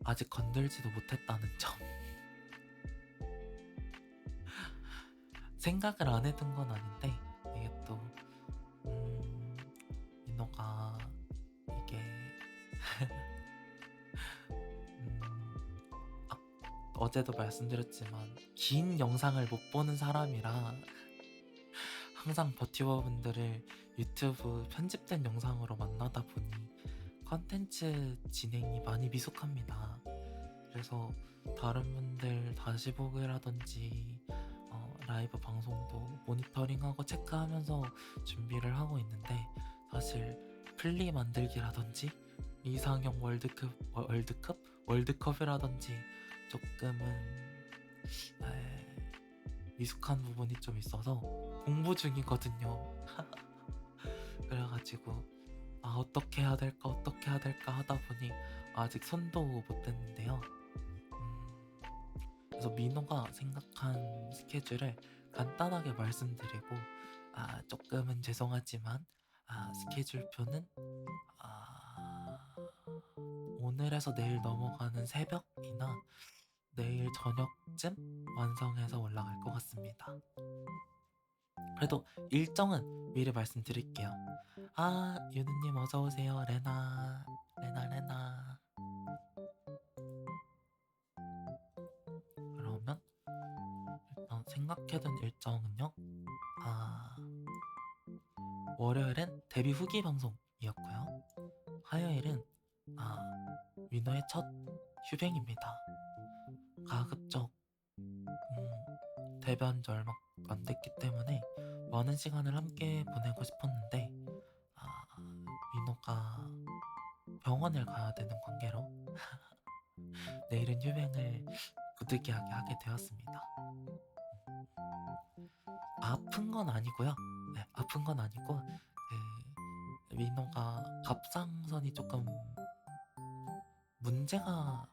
아직 건들지도 못했다는 점. 생각을 안 해둔 건 아닌데 이게 또 민호가 이게 어제도 말씀드렸지만 긴 영상을 못 보는 사람이라 항상 버티버분들을 유튜브 편집된 영상으로 만나다 보니 컨텐츠 진행이 많이 미숙합니다. 그래서 다른 분들 다시 보기라든지 라이브 방송도 모니터링하고 체크하면서 준비를 하고 있는데 사실 플리 만들기라든지 이상형 월드컵이라든지 조금은 미숙한 부분이 좀 있어서 공부 중이거든요. 그래가지고 어떻게 해야 될까 하다 보니 아직 손도 못 댔는데요. 그래서 민호가 생각한 스케줄을 간단하게 말씀드리고 조금은 죄송하지만 스케줄표는 오늘에서 내일 넘어가는 새벽이나 내일 저녁쯤 완성해서 올라갈 것 같습니다. 그래도 일정은 미리 말씀드릴게요. 유느님 어서오세요. 레나. 그러면 일단 생각해둔 일정은요. 월요일은 데뷔 후기 방송이었고요. 화요일은 민호의 첫 휴뱅입니다. 가급적 데뷔한 지 얼마 안 됐기 때문에 많은 시간을 함께 보내고 싶었는데 민호가 병원을 가야 되는 관계로 내일은 휴뱅을 부득이하게 하게 되었습니다. 아픈 건 아니고요. 네, 아픈 건 아니고 민호가 갑상선이 조금 문제가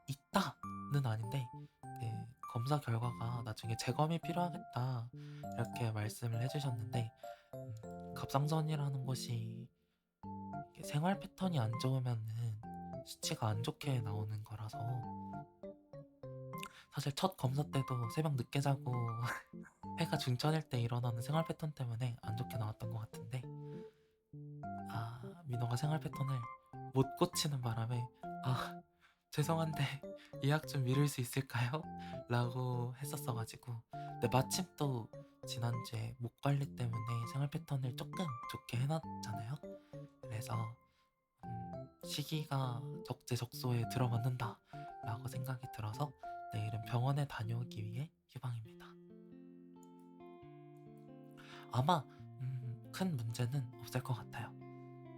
있다는 아닌데 검사 결과가 나중에 재검이 필요하겠다 이렇게 말씀을 해주셨는데 갑상선이라는 곳이 생활 패턴이 안 좋으면은 수치가 안 좋게 나오는 거라서 사실 첫 검사 때도 새벽 늦게 자고 해가 중천일 때 일어나는 생활 패턴 때문에 안 좋게 나왔던 것 같은데 민호가 생활 패턴을 못 고치는 바람에 죄송한데 예약 좀 미룰 수 있을까요? 라고 했었어가지고 근데 마침 또 지난주에 목 관리 때문에 생활 패턴을 조금 좋게 해놨잖아요. 그래서 시기가 적재적소에 들어맞는다 라고 생각이 들어서 내일은 병원에 다녀오기 위해 휴방입니다. 아마 큰 문제는 없을 것 같아요.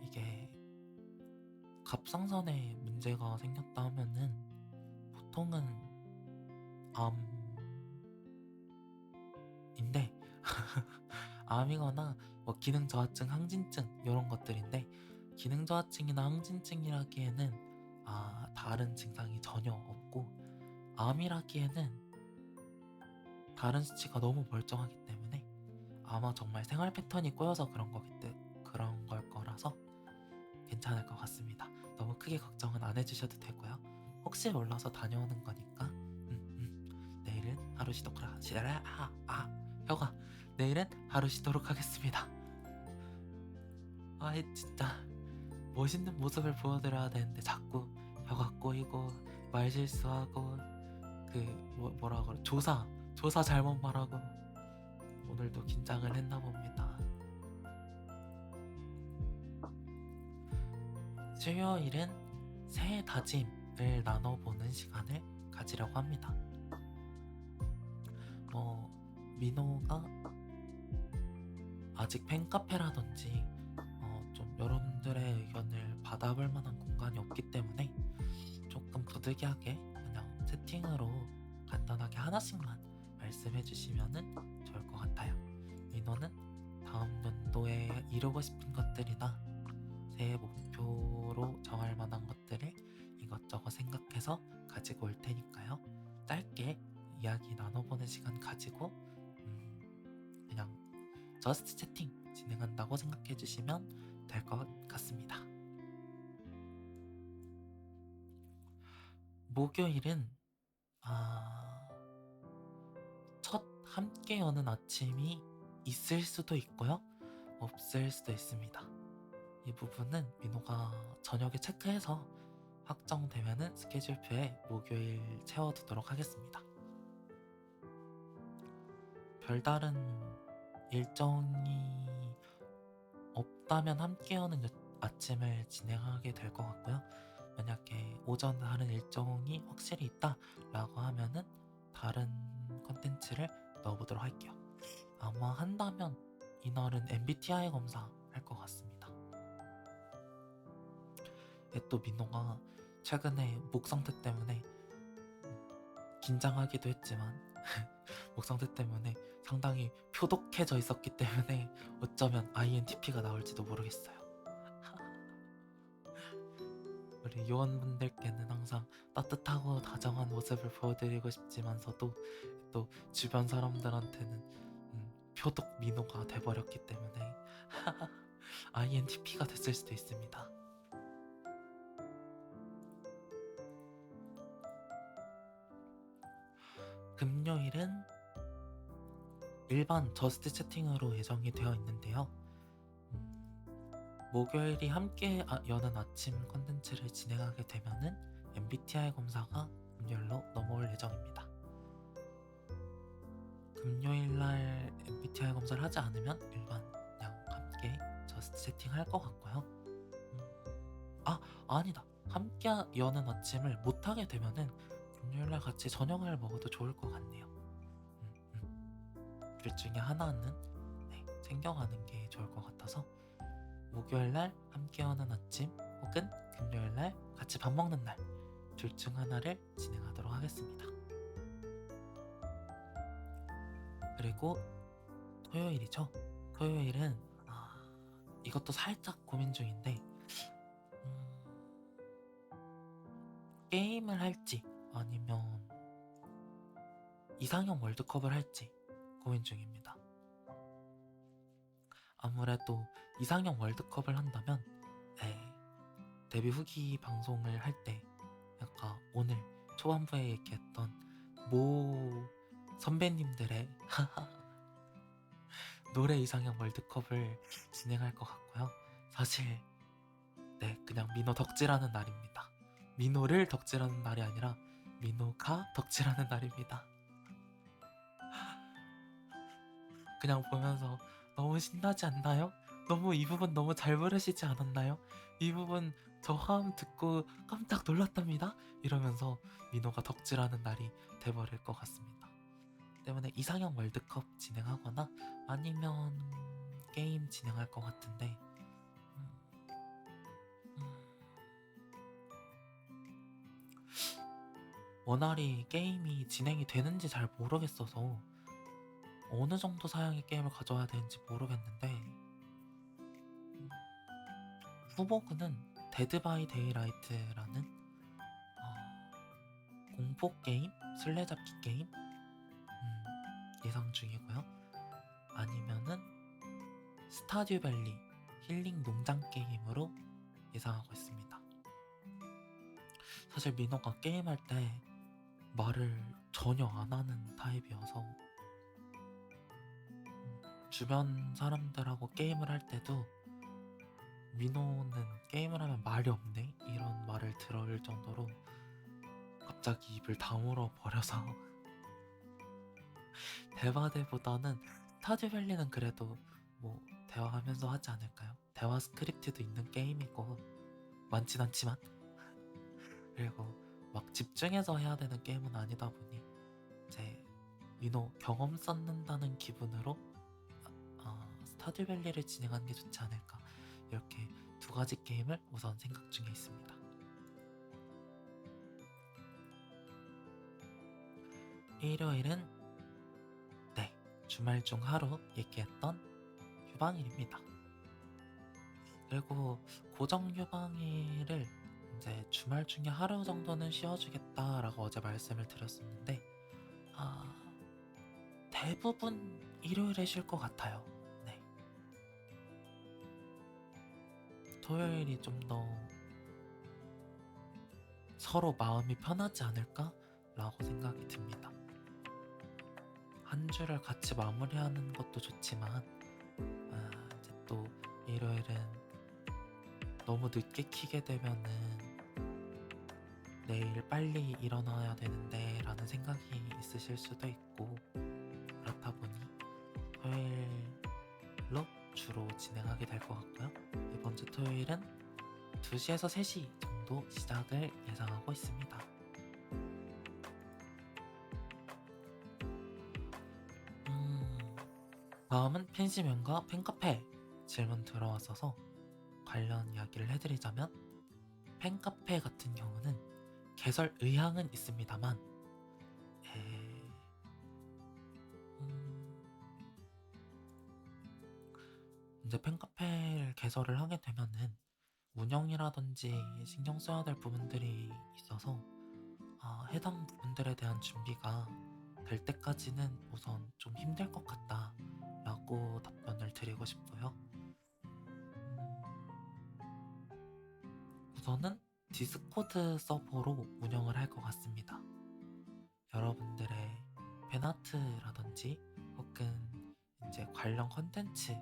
이게 갑상선에 문제가 생겼다 하면은 보통은 암인데 암이거나 뭐 기능 저하증, 항진증 이런 것들인데 기능 저하증이나 항진증이라기에는 다른 증상이 전혀 없고 암이라기에는 다른 수치가 너무 멀쩡하기 때문에 아마 정말 생활 패턴이 꼬여서 그런 걸 거라서 괜찮을 것 같습니다. 너무 크게 걱정은 안 해주셔도 되고요. 혹시 몰라서 다녀오는 거니까 내일은 하루 쉬도록 혀가 내일은 하루 쉬도록 하겠습니다. 진짜 멋있는 모습을 보여드려야 되는데 자꾸 혀가 꼬이고 말 실수하고 뭐라 그래 조사 잘못 말하고 오늘도 긴장을 했나 봅니다. 수요일은 새해 다짐을 나눠보는 시간을 가지려고 합니다. 민호가 아직 팬카페라든지 좀 여러분들의 의견을 받아볼 만한 공간이 없기 때문에 조금 부득이하게 그냥 채팅으로 간단하게 하나씩만 말씀해 주시면 좋을 것 같아요. 민호는 다음 연도에 이루고 싶은 것들이나 새해 목표로 정할 만한 것들을 이것저것 생각해서 가지고 올 테니까요. 짧게 이야기 나눠보는 시간 가지고 그냥 저스트 채팅 진행한다고 생각해 주시면 될 것 같습니다. 목요일은 첫 함께 여는 아침이 있을 수도 있고요, 없을 수도 있습니다. 이 부분은 민호가 저녁에 체크해서 확정되면은 스케줄표에 목요일 채워두도록 하겠습니다. 별다른 일정이 없다면 함께 여는 아침을 진행하게 될 것 같고요. 만약에 오전 다른 일정이 확실히 있다라고 하면은 다른 컨텐츠를 넣어보도록 할게요. 아마 한다면 이날은 MBTI 검사 할 것 같습니다. 또 민호가 최근에 목 상태 때문에 긴장하기도 했지만 목 상태 때문에 상당히 표독해져 있었기 때문에 어쩌면 INTP가 나올지도 모르겠어요. 우리 요원분들께는 항상 따뜻하고 다정한 모습을 보여드리고 싶지만서도 또 주변 사람들한테는 표독 민호가 돼버렸기 때문에 INTP가 됐을 수도 있습니다. 금요일은 일반 저스트 채팅으로 예정이 되어 있는데요. 목요일이 함께 여는 아침 컨텐츠를 진행하게 되면은 MBTI 검사가 금요일로 넘어올 예정입니다. 금요일날 MBTI 검사를 하지 않으면 일반 그냥 함께 저스트 채팅 할 것 같고요. 아니다. 함께 여는 아침을 못하게 되면은 금요일날 같이 저녁을 먹어도 좋을 것 같네요. 둘 중에 하나는 챙겨가는 게 좋을 것 같아서 목요일날 함께 여는 아침 혹은 금요일날 같이 밥 먹는 날 둘 중 하나를 진행하도록 하겠습니다. 그리고 토요일이죠. 토요일은 이것도 살짝 고민 중인데 게임을 할지 아니면 이상형 월드컵을 할지 고민 중입니다. 아무래도 이상형 월드컵을 한다면 데뷔 후기 방송을 할 때 약간 오늘 초반부에 얘기했던 모 선배님들의 노래 이상형 월드컵을 진행할 것 같고요. 사실 그냥 민호 덕질하는 날입니다. 민호를 덕질하는 날이 아니라 민호가 덕질하는 날입니다. 그냥 보면서 너무 신나지 않나요? 너무 이 부분 너무 잘 부르시지 않았나요? 이 부분 저 화음 듣고 깜짝 놀랐답니다. 이러면서 민호가 덕질하는 날이 돼버릴 것 같습니다. 때문에 이상형 월드컵 진행하거나 아니면 게임 진행할 것 같은데 원활히 게임이 진행이 되는지 잘 모르겠어서 어느 정도 사양의 게임을 가져와야 되는지 모르겠는데 후보군은 데드 바이 데이라이트라는 공포 게임, 술래잡기 게임 예상 중이고요. 아니면은 스타듀밸리 힐링 농장 게임으로 예상하고 있습니다. 사실 민호가 게임할 때 말을 전혀 안 하는 타입이어서 주변 사람들하고 게임을 할 때도 민호는 게임을 하면 말이 없네? 이런 말을 들을 정도로 갑자기 입을 다물어 버려서 대화대보다는 스타듀밸리는 그래도 뭐 대화하면서 하지 않을까요? 대화 스크립트도 있는 게임이고 많진 않지만 그리고 막 집중해서 해야 되는 게임은 아니다 보니 이제 민호 경험 쌓는다는 기분으로 스타듀밸리를 진행하는 게 좋지 않을까, 이렇게 두 가지 게임을 우선 생각 중에 있습니다. 일요일은 주말 중 하루 얘기했던 휴방일입니다. 그리고 고정 휴방일을 이제 주말 중에 하루 정도는 쉬어주겠다라고 어제 말씀을 드렸었는데 대부분 일요일에 쉴 것 같아요. 토요일이 좀 더 서로 마음이 편하지 않을까라고 생각이 듭니다. 한 주를 같이 마무리하는 것도 좋지만 이제 또 일요일은 너무 늦게 키게 되면은 내일 빨리 일어나야 되는데 라는 생각이 있으실 수도 있고, 그렇다 보니 토요일로 주로 진행하게 될 것 같고요. 이번 주 토요일은 2시에서 3시 정도 시작을 예상하고 있습니다. 다음은 팬시면과 팬카페 질문 들어왔어서 관련 이야기를 해드리자면, 팬카페 같은 경우는 개설 의향은 있습니다만 이제 팬카페를 개설을 하게 되면은 운영이라든지 신경 써야 될 부분들이 있어서 해당 부분들에 대한 준비가 될 때까지는 우선 좀 힘들 것 같다 라고 답변을 드리고 싶고요. 우선은 디스코드 서버로 운영을 할 것 같습니다. 여러분들의 팬아트라든지 혹은 이제 관련 컨텐츠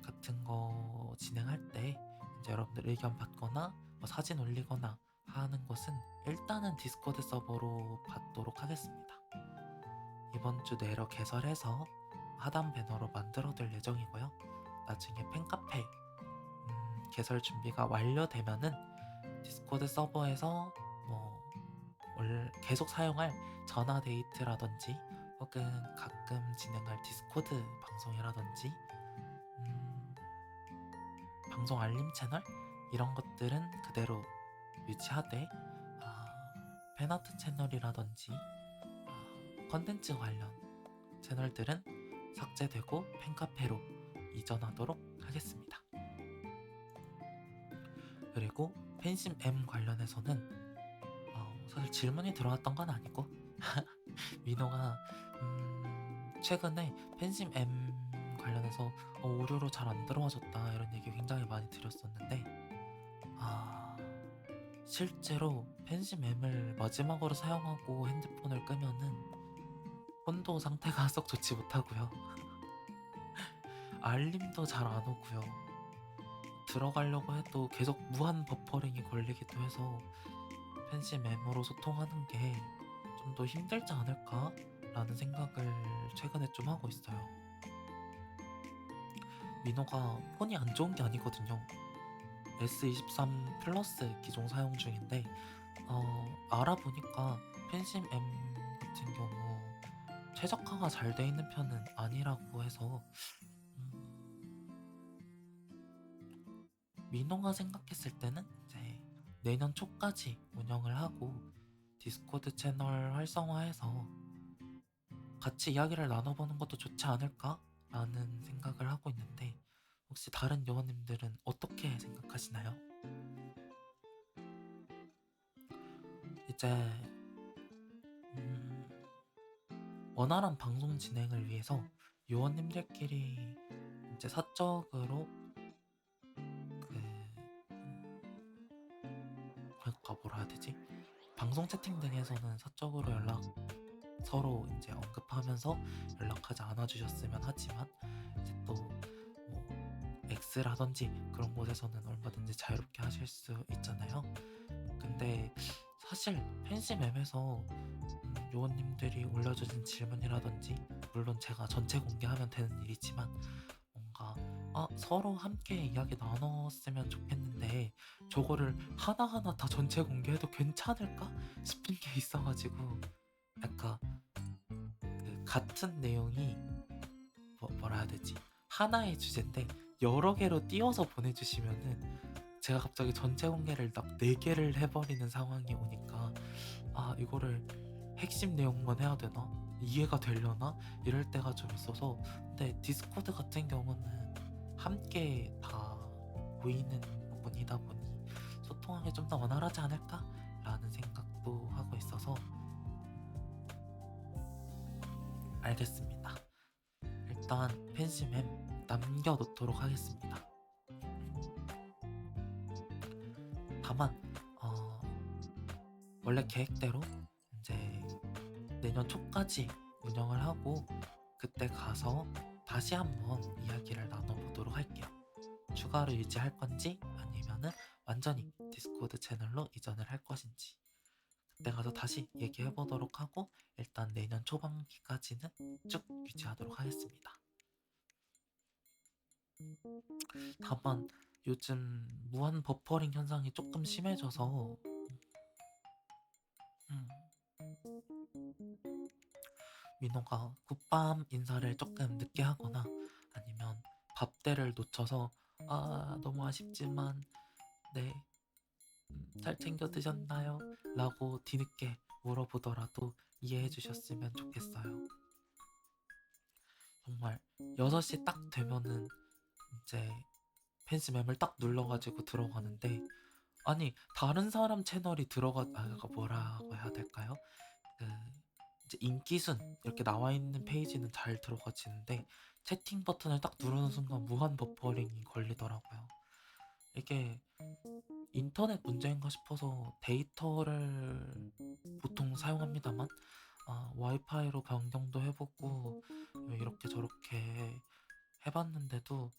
같은 거 진행할 때 이제 여러분들 의견 받거나 뭐 사진 올리거나 하는 것은 일단은 디스코드 서버로 받도록 하겠습니다. 이번 주 내로 개설해서 하단 배너로 만들어둘 예정이고요. 나중에 팬카페 개설 준비가 완료되면은 디스코드 서버에서 뭐 계속 사용할 전화데이트라든지 혹은 가끔 진행할 디스코드 방송이라든지 방송 알림 채널 이런 것들은 그대로 유지하되 팬아트 채널이라든지 컨텐츠 관련 채널들은 삭제되고 팬카페로 이전하도록 하겠습니다. 그리고 팬심 M 관련해서는 사실 질문이 들어왔던 건 아니고 민호가 최근에 팬심 M 관련해서 오류로 잘 안 들어와줬다 이런 얘기 굉장히 많이 드렸었는데 실제로 팬심 M을 마지막으로 사용하고 핸드폰을 끄면은 폰도 상태가 썩 좋지 못하고요. 알림도 잘 안 오고요. 들어가려고 해도 계속 무한 버퍼링이 걸리기도 해서 팬심 M으로 소통하는 게 좀 더 힘들지 않을까? 라는 생각을 최근에 좀 하고 있어요. 민호가 폰이 안 좋은 게 아니거든요. S23 플러스 기종 사용 중인데 알아보니까 팬심 M 같은 경우 최적화가 잘 돼 있는 편은 아니라고 해서 민호가 생각했을 때는 이제 내년 초까지 운영을 하고 디스코드 채널 활성화해서 같이 이야기를 나눠보는 것도 좋지 않을까? 라는 생각을 하고 있는데 혹시 다른 요원님들은 어떻게 생각하시나요? 이제 원활한 방송 진행을 위해서 요원님들끼리 이제 사적으로 그러니까 뭐라 해야 되지? 방송 채팅 등에서는 사적으로 서로 이제 언급하면서 연락하지 않아 주셨으면 하지만 이제 또 뭐 X라든지 그런 곳에서는 얼마든지 자유롭게 하실 수 있잖아요. 근데 사실 팬심 앱에서 요원님들이 올려주신 질문이라든지 물론 제가 전체 공개하면 되는 일이지만 뭔가 서로 함께 이야기 나눴으면 좋겠는데 저거를 하나하나 다 전체 공개해도 괜찮을까 싶은 게 있어가지고 약간 그 같은 내용이 뭐라 해야 되지? 하나의 주제인데 여러 개로 띄워서 보내주시면은 제가 갑자기 전체 공개를 딱 4개를 해버리는 상황이 오니까 이거를 핵심 내용만 해야 되나? 이해가 되려나? 이럴 때가 좀 있어서 근데 디스코드 같은 경우는 함께 다 보이는 부분이다 보니 소통하기 좀 더 원활하지 않을까? 라는 생각도 하고 있어서 알겠습니다. 일단 팬심엠 남겨놓도록 하겠습니다. 다만 원래 계획대로 이제 내년 초까지 운영을 하고 그때 가서 다시 한번 이야기를 나눠보도록 할게요. 추가로 유지할 건지 아니면은 완전히 디스코드 채널로 이전을 할 것인지 그때 가서 다시 얘기해보도록 하고 일단 내년 초반기까지는 쭉 유지하도록 하겠습니다. 다만 요즘 무한 버퍼링 현상이 조금 심해져서 민호가 굿밤 인사를 조금 늦게 하거나 아니면 밥대를 놓쳐서 너무 아쉽지만 네, 잘 챙겨 드셨나요? 라고 뒤늦게 물어보더라도 이해해 주셨으면 좋겠어요. 정말 6시 딱 되면은 이제 팬스맵을 딱 눌러가지고 들어가는데 아니 다른 사람 채널이 뭐라고 해야 될까요? 그 이제 인기순 이렇게 나와 있는 페이지는 잘 들어가지는데 채팅 버튼을 딱 누르는 순간 무한 버퍼링이 걸리더라고요. 이게 인터넷 문제인가 싶어서 데이터를 보통 사용합니다만 와이파이로 변경도 해보고 이렇게 저렇게 해봤는데도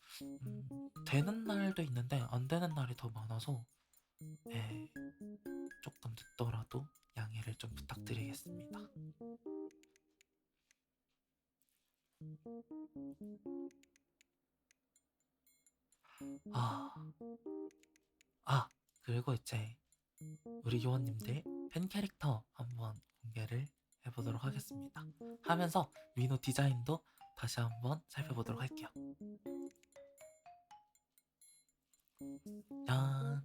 되는 날도 있는데 안 되는 날이 더 많아서 조금 늦더라도 양해를 좀 부탁드리겠습니다. 그리고 이제 우리 요원님들 팬 캐릭터 한번 공개를 해보도록 하겠습니다. 하면서 위노 디자인도 다시 한번 살펴보도록 할게요. 짠.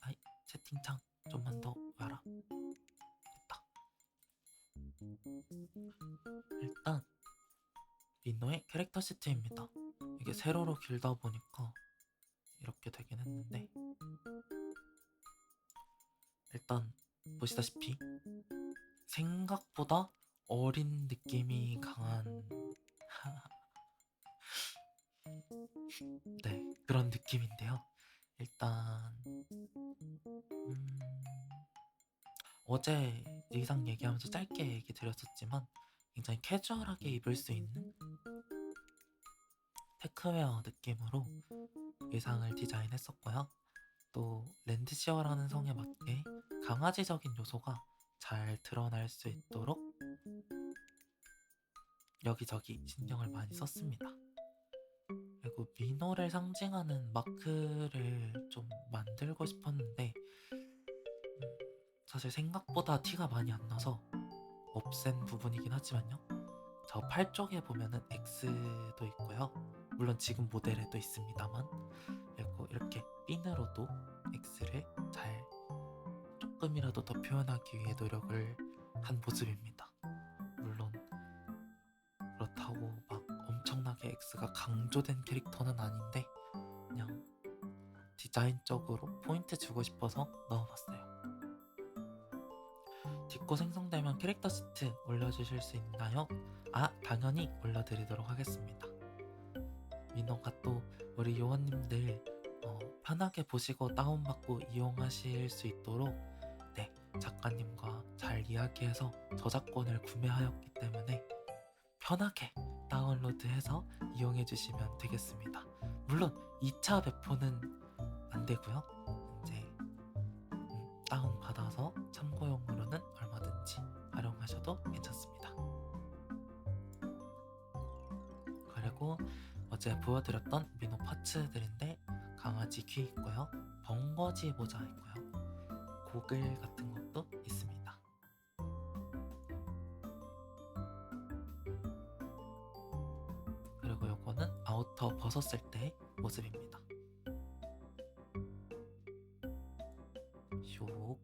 아이, 채팅창 좀만 더 와라. 됐다. 일단 민노의 캐릭터 시트입니다. 이게 세로로 길다 보니까 이렇게 되긴 했는데, 일단 보시다시피 생각보다 어린 느낌이 강한 네, 그런 느낌인데요. 일단 어제 의상 얘기하면서 짧게 얘기 드렸었지만 굉장히 캐주얼하게 입을 수 있는 테크웨어 느낌으로 의상을 디자인했었고요. 또 랜드시어라는 성에 맞게 강아지적인 요소가 잘 드러날 수 있도록 여기저기 신경을 많이 썼습니다. 그리고 민호를 상징하는 마크를 좀 만들고 싶었는데 사실 생각보다 티가 많이 안 나서 없앤 부분이긴 하지만요. 저 팔 쪽에 보면은 X도 있고요. 물론 지금 모델에도 있습니다만, 그리고 이렇게 핀으로도 X를 잘 조금이라도 더 표현하기 위해 노력을 한 모습입니다. 물론 그렇다고 막 엄청나게 X가 강조된 캐릭터는 아닌데 그냥 디자인적으로 포인트 주고 싶어서 넣어봤어요. 딛고 생성되면 캐릭터 시트 올려주실 수 있나요? 당연히 올려드리도록 하겠습니다. 민호가 또 우리 요원님들 편하게 보시고 다운받고 이용하실 수 있도록 네, 작가님과 잘 이야기해서 저작권을 구매하였기 때문에 편하게 다운로드해서 이용해주시면 되겠습니다. 물론 2차 배포는 안 되고요. 이제 다운받아서 참고용으로는 얼마든지 활용하셔도 괜찮습니다. 그리고 어제 보여드렸던 민호 파츠들인데 강아지 귀 있고요. 벙거지 모자 있고요. 고글 같은 것도 있습니다. 그리고 요거는 아우터 벗었을 때 모습입니다. 슉.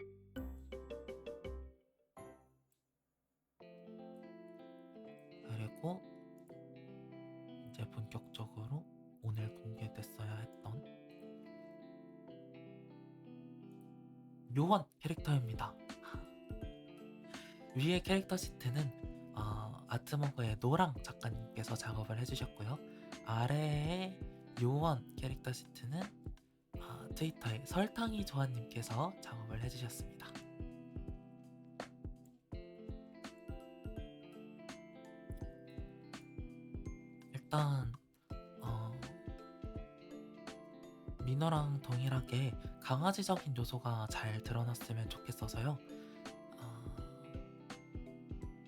그리고 이제 본격적으로 오늘 공개됐어야 했던 요원 캐릭터입니다. 위의 캐릭터 시트는 아트머그의 노랑 작가님께서 작업을 해주셨고요. 아래의 요원 캐릭터 시트는 트위터의 설탕이 조아님께서 작업을 해주셨습니다. 일단 민호랑 동일하게 강아지적인 요소가 잘 드러났으면 좋겠어서요.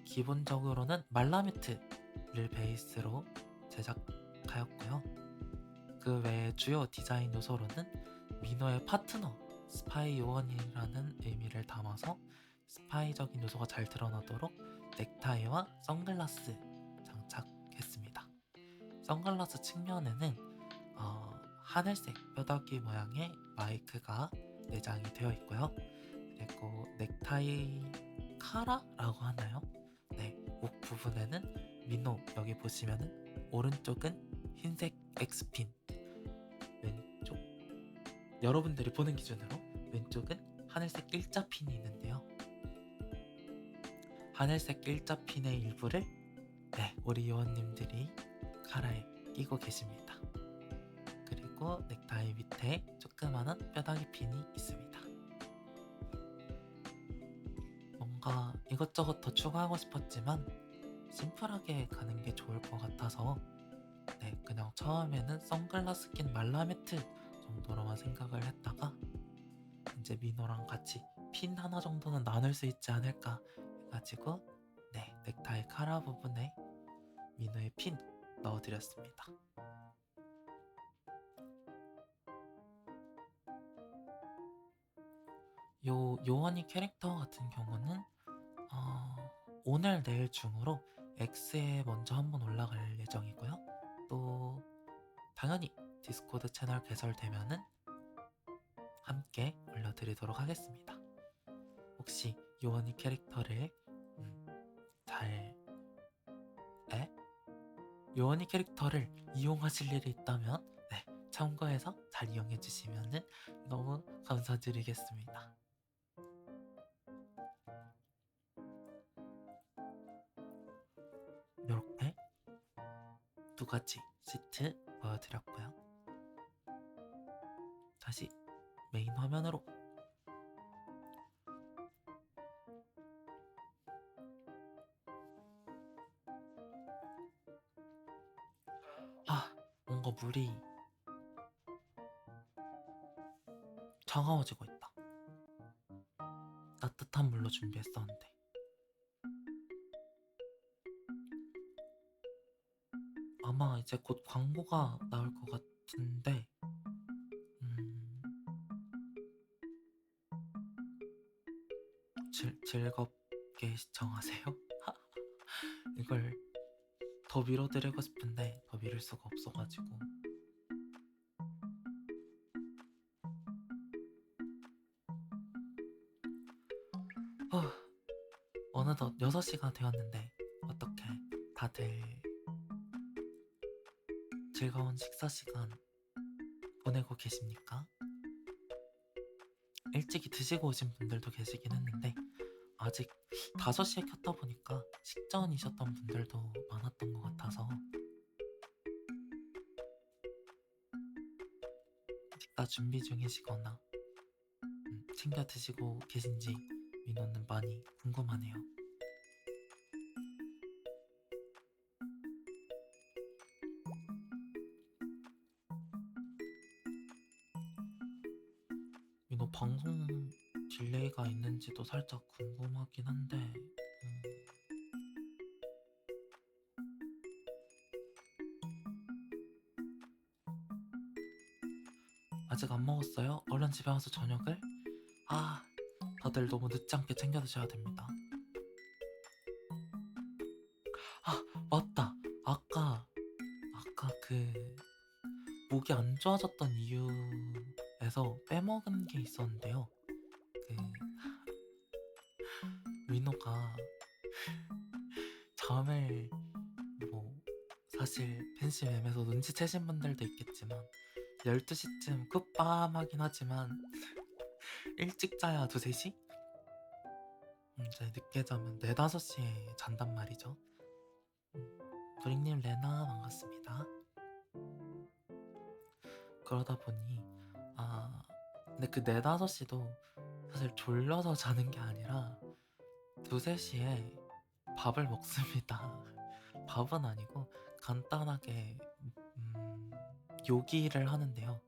기본적으로는 말라뮤트를 베이스로 제작하였고요. 그 외에 주요 디자인 요소로는 민호의 파트너 스파이 요원이라는 의미를 담아서 스파이적인 요소가 잘 드러나도록 넥타이와 선글라스 장착했습니다. 선글라스 측면에는 하늘색 뼈다귀 모양의 마이크가 내장이 되어 있고요. 그리고 넥타이 카라라고 하나요? 네, 목 부분에는 민호 여기 보시면은 오른쪽은 흰색 X핀, 왼쪽 여러분들이 보는 기준으로 왼쪽은 하늘색 일자핀이 있는데요. 하늘색 일자핀의 일부를 네, 우리 요원님들이 카라에 끼고 계십니다. 그리고 넥타이 밑에 조그마한 뼈다귀 핀이 있습니다. 뭔가 이것저것 더 추가하고 싶었지만 심플하게 가는 게 좋을 것 같아서 네, 그냥 처음에는 선글라스 낀 말라매트 정도로만 생각을 했다가 이제 민호랑 같이 핀 하나 정도는 나눌 수 있지 않을까 해가지고 네, 넥타이 카라 부분에 민호의 핀 넣어드렸습니다. 요원이 캐릭터 같은 경우는 오늘 내일 중으로 X에 먼저 한번 올라갈 예정이고요. 또 당연히 디스코드 채널 개설되면은 함께 올려드리도록 하겠습니다. 혹시 요원이 캐릭터를 잘 요원이 캐릭터를 이용하실 일이 있다면 참고해서 잘 이용해 주시면은 너무 감사드리겠습니다. 이렇게 두 가지 시트 보여드렸고요. 다시 메인 화면으로 뭔가 물이 차가워지고 있다. 따뜻한 물로 준비했었는데 아마 이제 곧 광고가 나올 것 같은데 즐겁게 시청하세요. 이걸 더 밀어드리고 싶은데 더 미룰 수가 없어가지고 어느덧 6시가 되었는데 어떻게 다들 즐거운 식사 시간 보내고 계십니까? 일찍이 드시고 오신 분들도 계시긴 했는데 아직 5시에 켰다 보니까 식전이셨던 분들도 많았던 것 같아서 식사 준비 중이시거나 챙겨 드시고 계신지 민호는 많이 궁금하네요. 민호 방송 딜레이가 있는지도 살짝 궁금하긴 한데 아직 안 먹었어요? 얼른 집에 와서 저녁을? 다들 너무 늦지 않게 챙겨 드셔야 됩니다. 맞다. 아까 그 목이 안 좋아졌던 이유에서 빼먹은 게 있었는데요. 그 민호가 잠을 사실 팬심 엠에서 눈치채신 분들도 있겠지만 12시쯤 끝밤하긴 하지만 일찍 자야 2, 3시? 이제 늦게 자면 4, 5시에 잔단 말이죠. 브릭님 레나 반갑습니다. 그러다 보니 근데 그 4, 5시도 사실 졸려서 자는 게 아니라 2, 3시에 밥을 먹습니다. 밥은 아니고 간단하게 요기를 하는데요.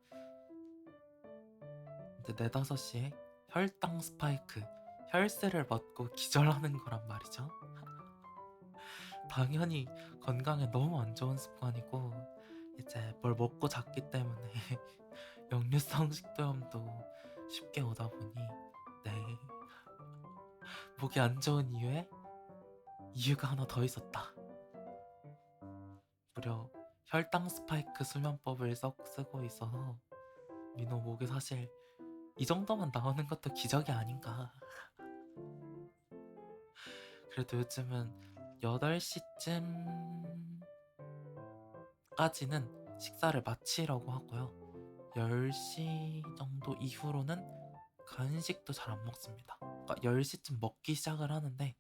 근데 4, 5시에 혈당 스파이크, 혈세를 맞고 기절하는 거란 말이죠. 당연히 건강에 너무 안 좋은 습관이고 이제 뭘 먹고 잤기 때문에 역류성 식도염도 쉽게 오다 보니 목이 안 좋은 이유가 하나 더 있었다. 무려 혈당 스파이크 수면법을 쓰고 있어서 민호 목이 사실 이 정도만 나오는 것도 기적이 아닌가. 그래도 요즘은 8시쯤까지는 식사를 마치려고 하고요. 10시 정도 이후로는 간식도 잘 안 먹습니다. 그러니까 10시쯤 먹기 시작을 하는데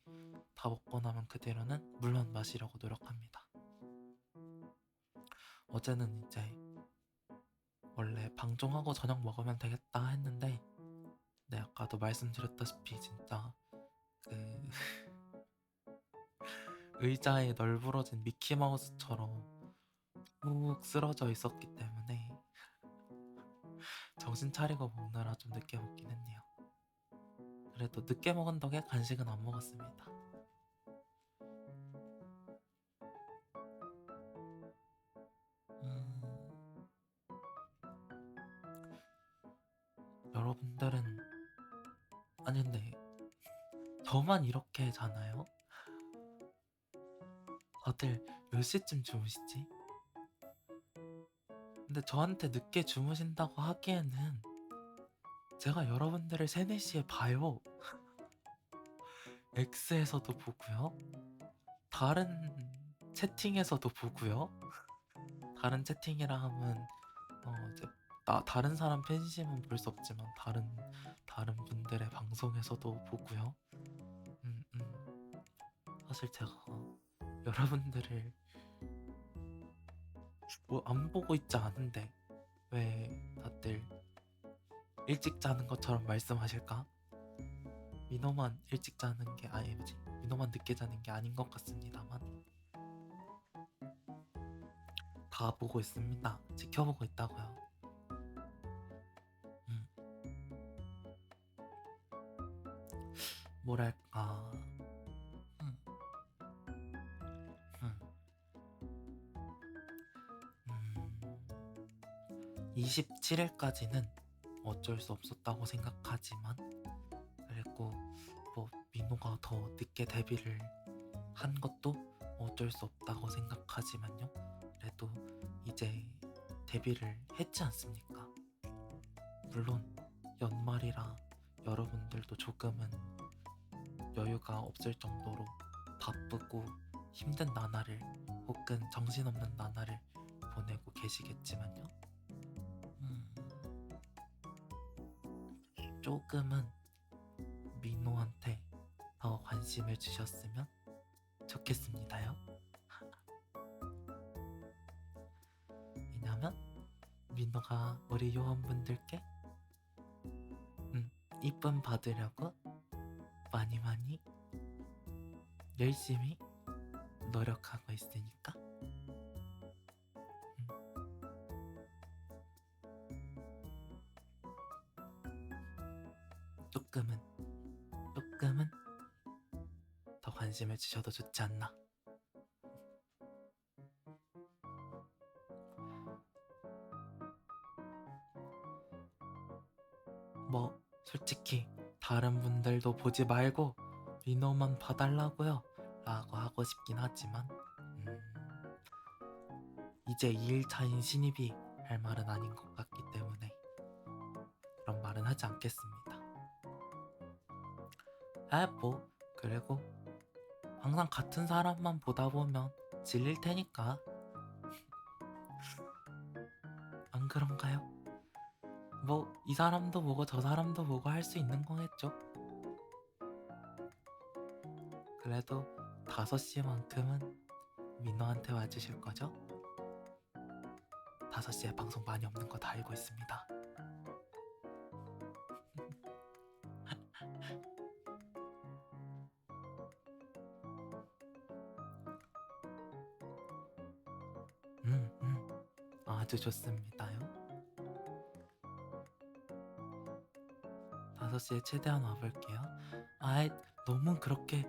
다 먹고 나면 그대로는 물만 마시려고 노력합니다. 어제는 이제 원래 방종하고 저녁 먹으면 되겠다 했는데 아까도 말씀드렸다시피 진짜 그 의자에 널브러진 미키마우스처럼 푹 쓰러져 있었기 때문에 정신 차리고 먹느라 좀 늦게 먹긴 했네요. 그래도 늦게 먹은 덕에 간식은 안 먹었습니다. 여러분들은 근데 저만 이렇게 자나요? 다들 몇 시쯤 주무시지? 근데 저한테 늦게 주무신다고 하기에는 제가 여러분들을 3, 4시에 봐요. X에서도 보고요. 다른 채팅에서도 보고요. 다른 채팅이라 하면 이제 다른 사람 팬심은 볼 수 없지만 다른 분들의 방송에서도 보고요. 음, 음. 사실 제가 여러분들을 뭐 안 보고 있지 않은데 왜 다들 일찍 자는 것처럼 말씀하실까? 민호만 일찍 자는 게 아니지. 민호만 늦게 자는 게 아닌 것 같습니다만 다 보고 있습니다. 지켜보고 있다고요. 음, 뭐랄까. 음, 음, 27일까지는 어쩔 수 없었다고 생각하지만 그리고 뭐 민호가 더 늦게 데뷔를 한 것도 어쩔 수 없다고 생각하지만요. 그래도 이제 데뷔를 했지 않습니까? 물론 연말이라 여러분들도 조금은 여유가 없을 정도로 바쁘고 힘든 나날을 혹은 정신없는 나날을 보내고 계시겠지만요. 조금은 민호한테 더 관심을 주셨으면 좋겠습니다요. 왜냐면 민호가 우리 요원분들께 이쁨 받으려고 많이 열심히 노력하고 있으니까. 조금은 더 관심을 주셔도 좋지 않나. 뭐 솔직히 다른 분들도 보지 말고 민호만 봐달라고요 라고 하고 싶긴 하지만 이제 2일차인 신입이 할 말은 아닌 것 같기 때문에 그런 말은 하지 않겠습니다. 뭐 그리고 항상 같은 사람만 보다 보면 질릴 테니까. 안 그런가요? 뭐 이 사람도 보고 저 사람도 보고 할 수 있는 거겠죠. 그래도 5시만큼은 민호한테 와주실 거죠? 5시에 방송 많이 없는 거 다 알고 있습니다. 아주 좋습니다요. 5시에 최대한 와볼게요. 너무 그렇게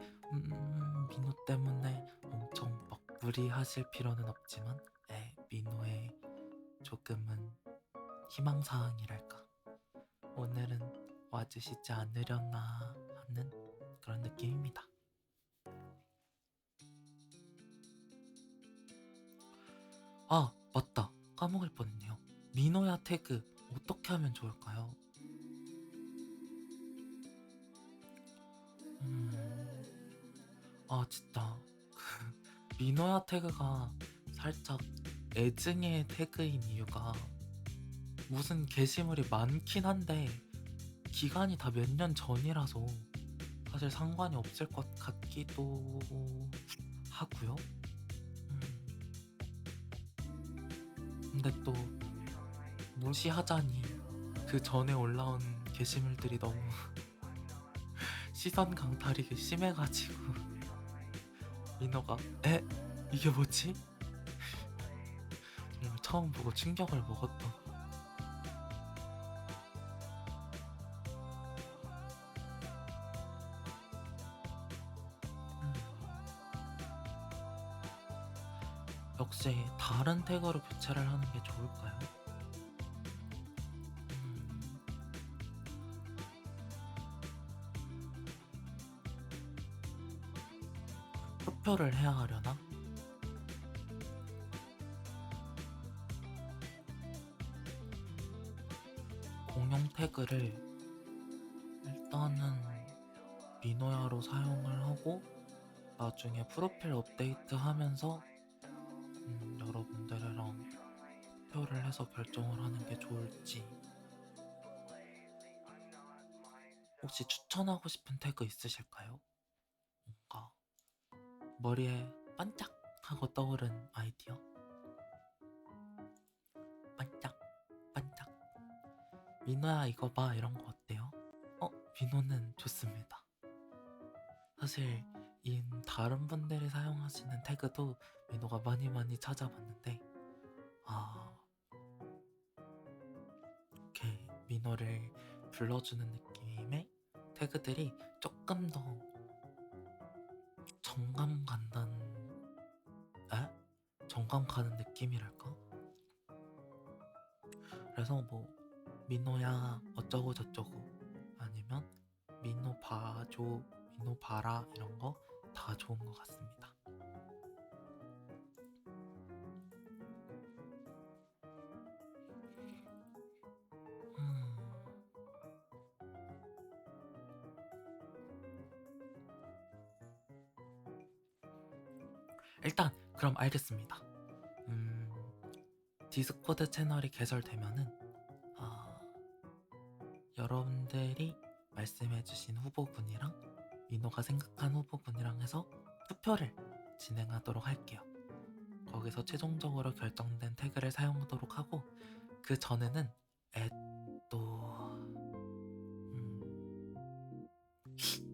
민호 때문에 엄청 막 무리하실 필요는 없지만 민호의 조금은 희망사항이랄까. 오늘은 와주시지 않으려나 하는 그런 느낌입니다. 맞다. 까먹을 뻔했네요. 민호야 태그 어떻게 하면 좋을까요? 진짜 민호야 태그가 살짝 애증의 태그인 이유가 무슨 게시물이 많긴 한데 기간이 다 몇 년 전이라서 사실 상관이 없을 것 같기도 하고요. 근데 또 무시하자니 그 전에 올라온 게시물들이 너무 시선 강탈이 심해가지고 민호가 이게 뭐지? 정말 처음 보고 충격을 먹었던. 역시 다른 태그로 교체를 하는 게 좋을까요? 투표를 해야 하려나? 공용 태그를 일단은 미노야로 사용을 하고 나중에 프로필 업데이트 하면서 여러분들이랑 투표를 해서 결정을 하는 게 좋을지. 혹시 추천하고 싶은 태그 있으실까요? 뭔가 머리에 반짝하고 떠오른 아이디어? 반짝 반짝 민호야 이거 봐 이런 거 어때요? 민호는 좋습니다. 사실 이 다른 분들이 사용하시는 태그도 민호가 많이 찾아봤는데 이렇게 민호를 불러주는 느낌의 태그들이 조금 더 정감 가는 느낌이랄까? 그래서 뭐 민호야 어쩌고 저쩌고 아니면 민호 봐줘 민호 봐라 이런 거 다 좋은 것 같습니다. 일단 그럼 알겠습니다. 디스코드 채널이 개설되면은 여러분들이 말씀해주신 후보군이랑 민호가 생각한 후보군이랑 해서 투표를 진행하도록 할게요. 거기서 최종적으로 결정된 태그를 사용하도록 하고 그 전에는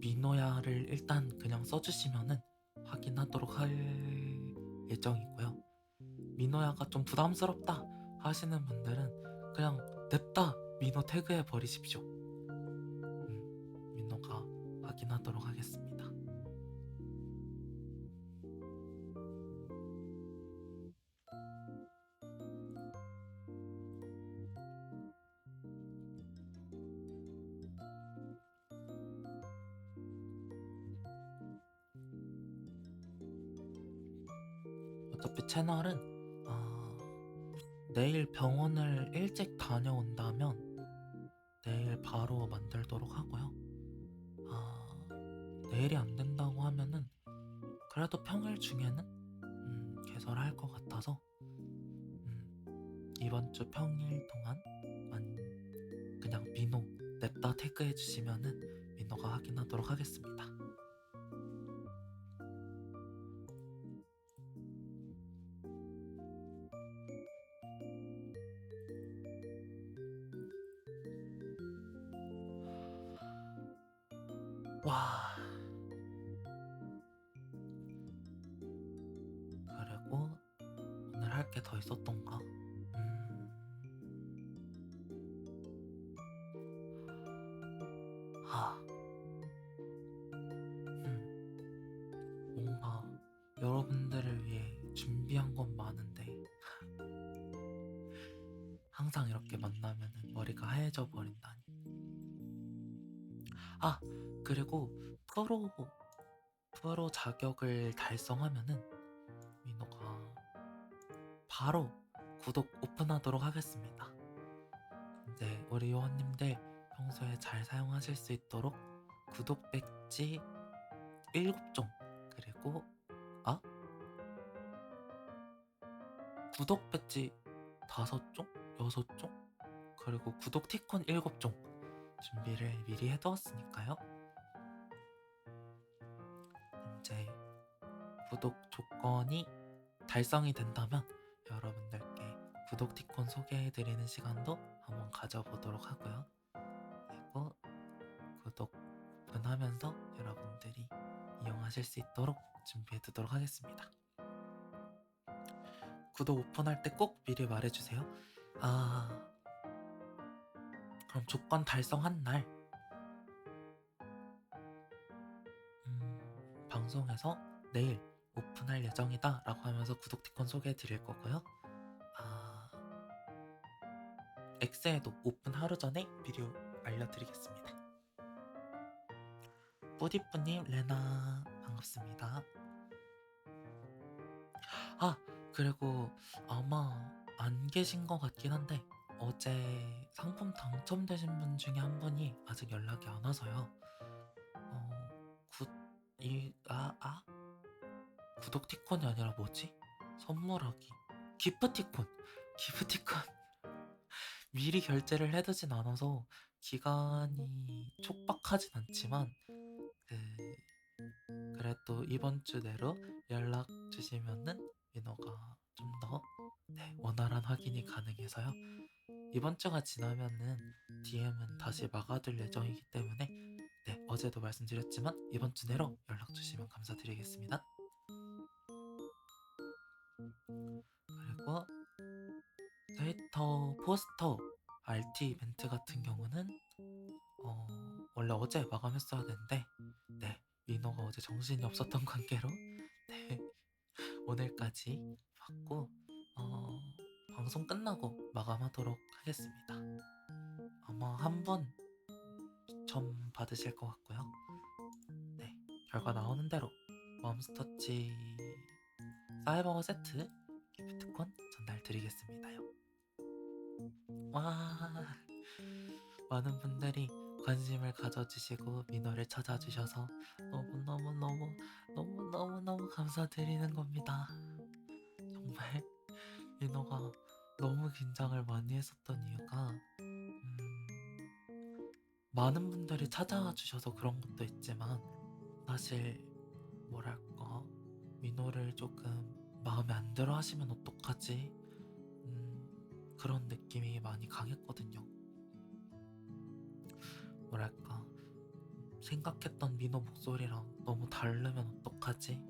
민호야를 일단 그냥 써주시면은 확인하도록 할 예정이고요. 민호야가 좀 부담스럽다 하시는 분들은 그냥 냅다 민호 태그해 버리십시오. 민호가 확인하도록 하겠습니다. 어차피 채널은 내일 병원을 일찍 다녀온다면 내일 바로 만들도록 하고요. 내일이 안 된다고 하면은 그래도 평일 중에는 개설할 것 같아서 이번 주 평일 동안만 그냥 민호 냅다 태그해 주시면은 민호가 확인하도록 하겠습니다. 와. 그리고 오늘 할 게 더 있었던가? 뭔가 여러분들을 위해 준비한 건 많은데 항상 이렇게 만나면 머리가 하얘져 버린다니. 그리고 프로 자격을 달성하면은 민호가 바로 구독 오픈하도록 하겠습니다. 이제 우리 요원님들 평소에 잘 사용하실 수 있도록 구독 배지 7종 그리고 구독 배지 5종? 6종? 그리고 구독 티콘 7종 준비를 미리 해두었으니까요. 이제 구독 조건이 달성이 된다면 여러분들께 구독 티콘 소개해드리는 시간도 한번 가져보도록 하고요. 그리고 구독 오픈하면서 여러분들이 이용하실 수 있도록 준비해두도록 하겠습니다. 구독 오픈할 때 꼭 미리 말해주세요. 그럼 조건 달성한 날 방송에서 내일 오픈할 예정이다 라고 하면서 구독 티콘 소개해 드릴 거고요. X에도 오픈 하루 전에 미리 알려드리겠습니다. 뿌디뿌님, 레나 반갑습니다. 그리고 아마 안 계신 것 같긴 한데 어제 상품 당첨되신 분 중에 한 분이 아직 연락이 안 와서요. 굿, 구독티콘이 아니라 뭐지? 선물하기. 기프티콘! 기프티콘! 미리 결제를 해두진 않아서 기간이 촉박하진 않지만, 그래도 이번 주 내로 연락 주시면은 민호가 좀 더 원활한 확인이 가능해서요. 이번 주가 지나면은 DM은 다시 막아둘 예정이기 때문에 어제도 말씀드렸지만 이번 주 내로 연락 주시면 감사드리겠습니다. 그리고 데이터 포스터 RT 이벤트 같은 경우는 원래 어제 마감했어야 되는데 민호가 어제 정신이 없었던 관계로 오늘까지 받고 방송 끝나고 마감하도록 하겠습니다. 아마 한 번 추첨 받으실 것 같고요. 결과 나오는 대로 맘스터치 사이버거 세트 기프트콘 전달 드리겠습니다요. 와, 많은 분들이 관심을 가져주시고 민호를 찾아주셔서 너무너무 감사드리는 겁니다. 정말 민호가 너무 긴장을 많이 했었던 이유가 많은 분들이 찾아와 주셔서 그런 것도 있지만 사실 뭐랄까 민호를 조금 마음에 안 들어 하시면 어떡하지? 그런 느낌이 많이 강했거든요. 뭐랄까 생각했던 민호 목소리랑 너무 다르면 어떡하지?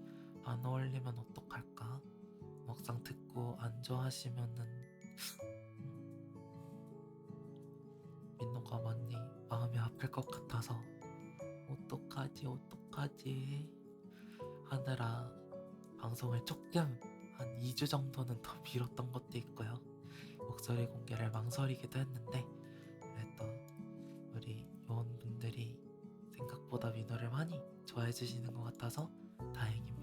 안 어울리면 어떡할까? 막상 듣고 안 좋아하시면은 민호가 많이 마음이 아플 것 같아서 어떡하지 하느라 방송을 조금 한 2주 정도는 더 미뤘던 것도 있고요. 목소리 공개를 망설이기도 했는데 그래도 우리 요원분들이 생각보다 민호를 많이 좋아해 주시는 것 같아서 다행입니다.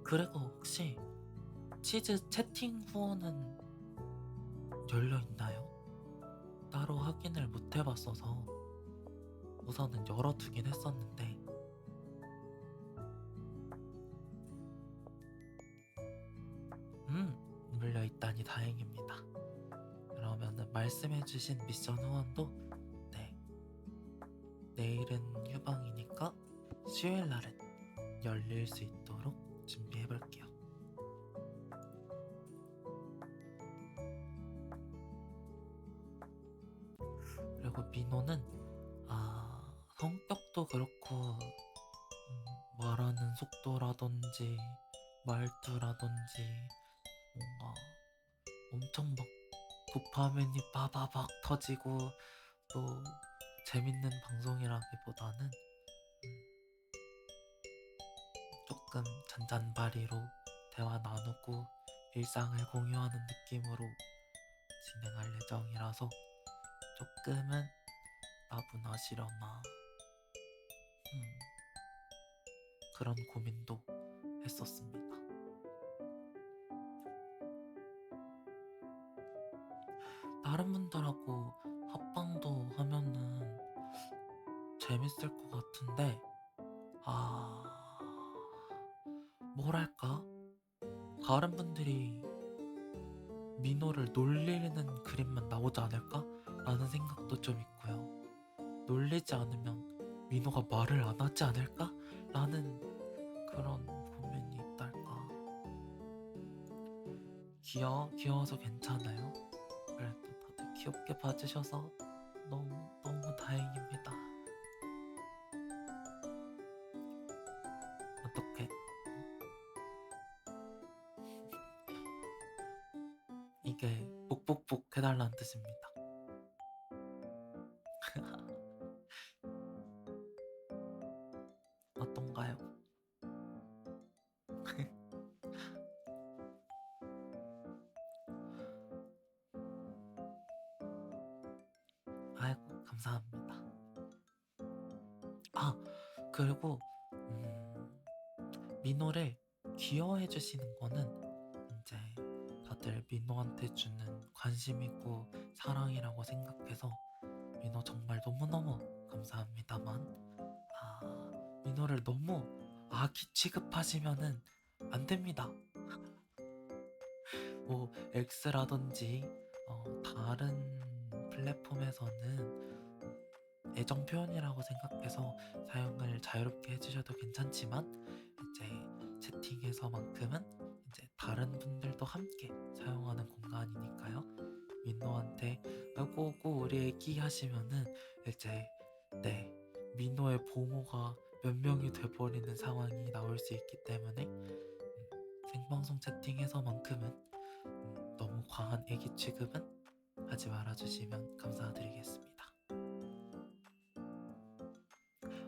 그리고 혹시 치즈 채팅 후원은 열려있나요? 따로 확인을 못 해봤어서 우선은 열어두긴 했었는데 열려있다니 다행입니다. 그러면은 말씀해주신 미션 후원도 내일은 휴방이니까 수요일날은 열릴 수 있도록 준비해볼게요. 그리고 민호는 성격도 그렇고 말하는 속도라든지 말투라든지 뭔가 엄청 막 도파민이 빠바박 터지고 또 재밌는 방송이라기보다는 조금 잔잔바리로 대화 나누고 일상을 공유하는 느낌으로 진행할 예정이라서 조금은 나분하시려나 그런 고민도 했었습니다. 다른 분들하고 합방도 하면은 재밌을 것 같은데 뭐랄까 다른 분들이 민호를 놀리는 그림만 나오지 않을까? 라는 생각도 좀 있고요. 놀리지 않으면 민호가 말을 안 하지 않을까? 라는 그런 고민이 있달까. 귀여워서 괜찮아요. 그래도 다들 귀엽게 봐주셔서 너무 다행입니다. 어떡해. 이게 복복복 해달라는 뜻입니다. 어떤가요? 아이고 감사합니다. 그리고 민호를 귀여워해 주시는 거는 이제 다들 민호한테 주는 관심이고 사랑이라고 생각해서 민호 정말 너무너무 감사합니다만, 민호를 너무 아기 취급하시면은 안 됩니다. 뭐 X라든지 다른 플랫폼에서는 애정 표현이라고 생각해서 사용을 자유롭게 해주셔도 괜찮지만, 이제 채팅에서만큼은 이제 다른 분들도 함께 사용하는 공간이니까요. 민호한테 아이고 우리 애기 하시면은 이제 네, 민호의 보모가 몇 명이 돼버리는 상황이 나올 수 있기 때문에 생방송 채팅에서만큼은 너무 과한 애기 취급은 하지 말아주시면 감사드리겠습니다.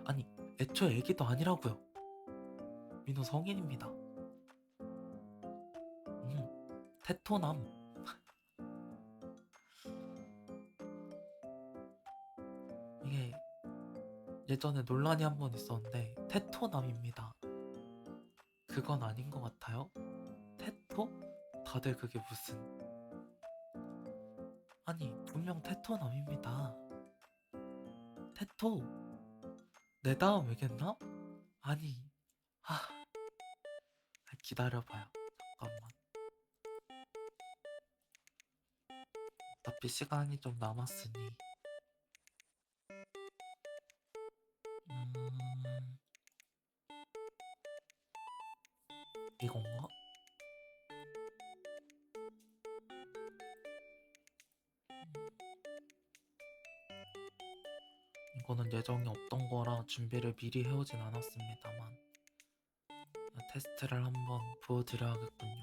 아니, 애초에 애기도 아니라고요. 민호 성인입니다. 테토남. 이게 예전에 논란이 한 번 있었는데 테토남입니다. 그건 아닌 것 같아요. 테토? 다들 그게 무슨, 아니 분명 테토남입니다. 테토 내 다음 왜겠나? 아니 기다려봐요. 잠깐만. 어차피 시간이 좀 남았으니 이건가? 이거는 예정이 없던 거라 준비를 미리 해오진 않았습니다만 테스트를 한번 보여드려야겠군요.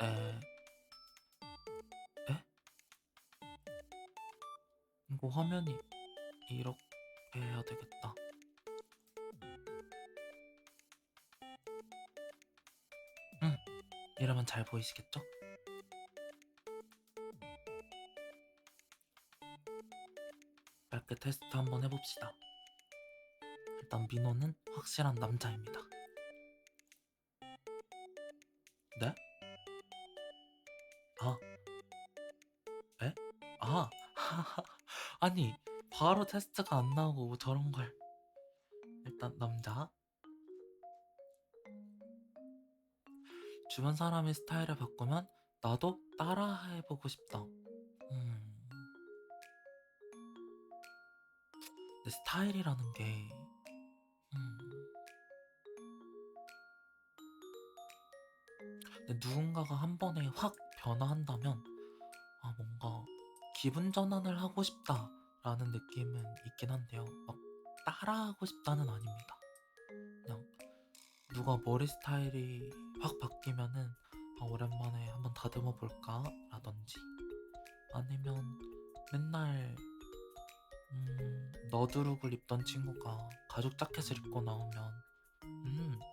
에? 에? 이거 화면이 이렇게 해야 되겠다. 이러면 잘 보이시겠죠? 짧게 테스트 한번 해봅시다. 일단 민호는 확실한 남자입니다. 네? 에? 아니 바로 테스트가 안 나오고 저런 걸. 일단 남자. 주변 사람의 스타일을 바꾸면 나도 따라 해보고 싶다. 내 스타일이라는 게 근데 누군가가 한 번에 확 변화한다면 뭔가 기분 전환을 하고 싶다라는 느낌은 있긴 한데요. 막 따라하고 싶다는 아닙니다. 그냥 누가 머리 스타일이 확 바뀌면은 오랜만에 한번 다듬어 볼까? 라든지 아니면 맨날 너드룩을 입던 친구가 가죽 자켓을 입고 나오면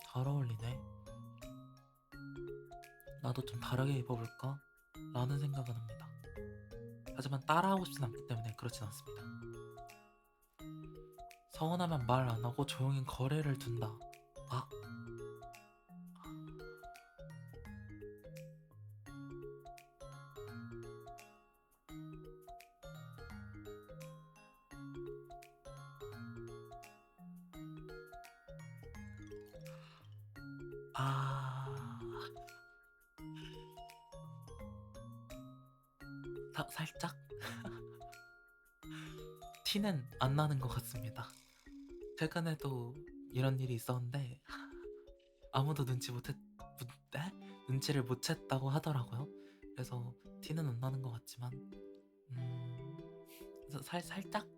잘 어울리네. 나도 좀 다르게 입어볼까? 라는 생각은 합니다. 하지만 따라하고 싶진 않기 때문에 그렇진 않습니다. 서운하면 말 안 하고 조용히 거리를 둔다. 살짝? 티는 안 나는 것 같습니다. 최근에도 이런 일이 있었는데 아무도 눈치를 못 챘다고 하더라고요. 그래서 티는 안 나는 것 같지만 그래서 살짝.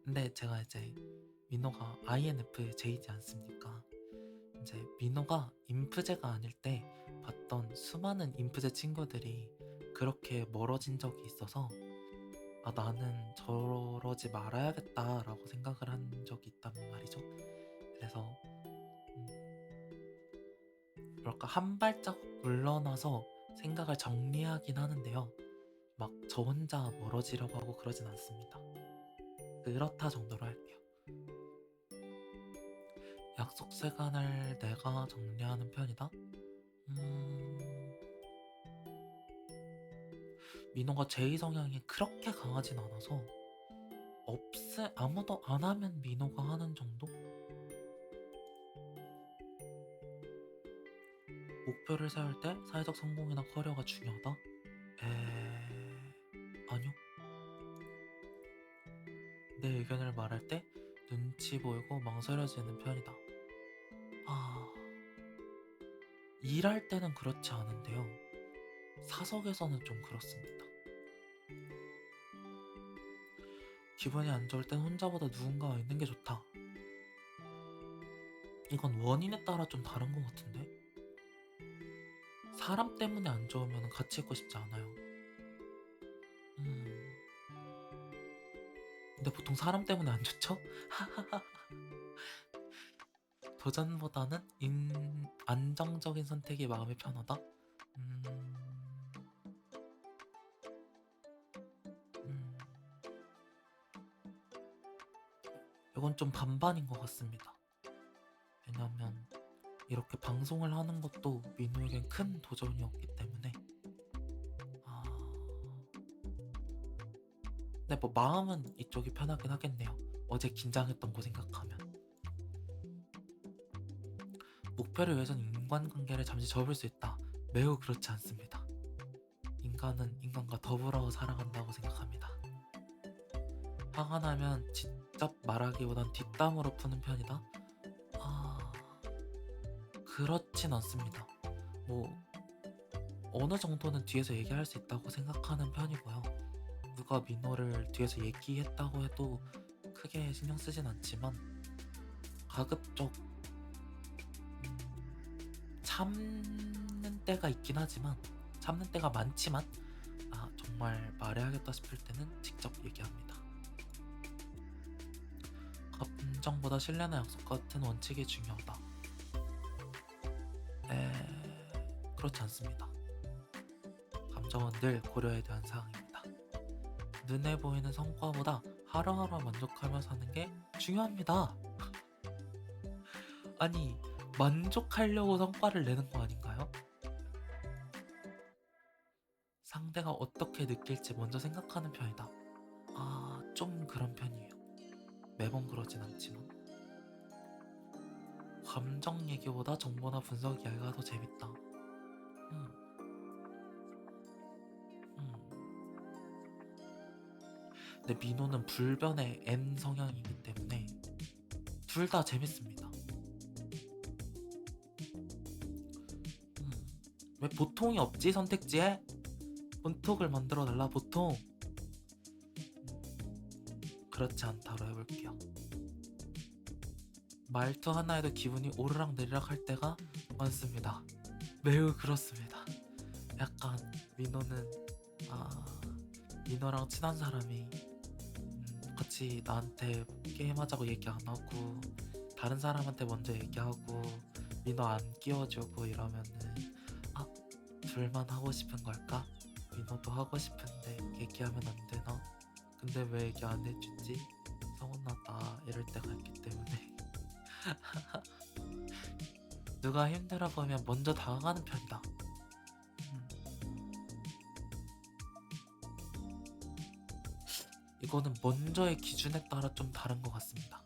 근데 제가 이제 민호가 INFJ이지 않습니까? 이제 민호가 인프제가 아닐 때 봤던 수많은 인프제 친구들이 그렇게 멀어진 적이 있어서 아, 나는 저러지 말아야겠다라고 생각을 한 적이 있단 말이죠. 그래서 뭐랄까 한 발자국 물러나서 생각을 정리하긴 하는데요. 막 저 혼자 멀어지려고 하고 그러진 않습니다. 그렇다 정도로 할게요. 약속 시간을 내가 정리하는 편이다? 민호가 제이 성향이 그렇게 강하진 않아서 아무도 안 하면 민호가 하는 정도? 목표를 세울 때 사회적 성공이나 커리어가 중요하다? 아니요. 내 의견을 말할 때 눈치 보이고 망설여지는 편이다. 일할 때는 그렇지 않은데요. 사석에서는 좀 그렇습니다. 기분이 안 좋을 땐 혼자보다 누군가와 있는 게 좋다. 이건 원인에 따라 좀 다른 것 같은데? 사람 때문에 안 좋으면 같이 있고 싶지 않아요. 근데 보통 사람 때문에 안 좋죠? 도전보다는 안정적인 선택이 마음이 편하다? 음, 음, 이건 좀 반반인 것 같습니다. 왜냐면 이렇게 방송을 하는 것도 민우에겐 큰 도전이었기 때문에 근데 뭐 마음은 이쪽이 편하긴 하겠네요. 어제 긴장했던 거 생각하면. 목표를 위해서는 인간관계를 잠시 접을 수 있다. 매우 그렇지 않습니다. 인간은 인간과 더불어 살아간다고 생각합니다. 화가 나면 직접 말하기보단 뒷담으로 푸는 편이다? 그렇진 않습니다. 뭐 어느 정도는 뒤에서 얘기할 수 있다고 생각하는 편이고요. 누가 민호를 뒤에서 얘기했다고 해도 크게 신경 쓰진 않지만 가급적 참는 때가 있긴 하지만 참는 때가 많지만 정말 말해야겠다 싶을 때는 직접 얘기합니다. 감정보다 신뢰나 약속 같은 원칙이 중요하다. 그렇지 않습니다. 감정은 늘 고려해야 되는 사항입니다. 눈에 보이는 성과보다 하루하루 만족하며 사는 게 중요합니다. 아니, 만족하려고 성과를 내는 거 아닌가요? 상대가 어떻게 느낄지 먼저 생각하는 편이다. 좀 그런 편이에요. 매번 그러진 않지만. 감정 얘기보다 정보나 분석 이야기가 더 재밌다. 근데 민호는 불변의 N 성향이기 때문에 둘 다 재밌습니다. 왜 보통이 없지 선택지에? 본톡을 만들어 달라 보통. 그렇지 않다로 해볼게요. 말투 하나에도 기분이 오르락 내리락 할 때가 많습니다. 매우 그렇습니다. 약간 민호는 민호랑 친한 사람이 같이 나한테 게임하자고 얘기 안 하고 다른 사람한테 먼저 얘기하고 민호 안 끼워주고 이러면은 둘만 하고 싶은 걸까? 민호도 하고 싶은데 얘기하면 안 되나? 근데 왜 얘기 안 해주지? 서운하다 이럴 때가 있기 때문에 누가 힘들어 보면 먼저 다가가는 편이다. 이거는 먼저의 기준에 따라 좀 다른 것 같습니다.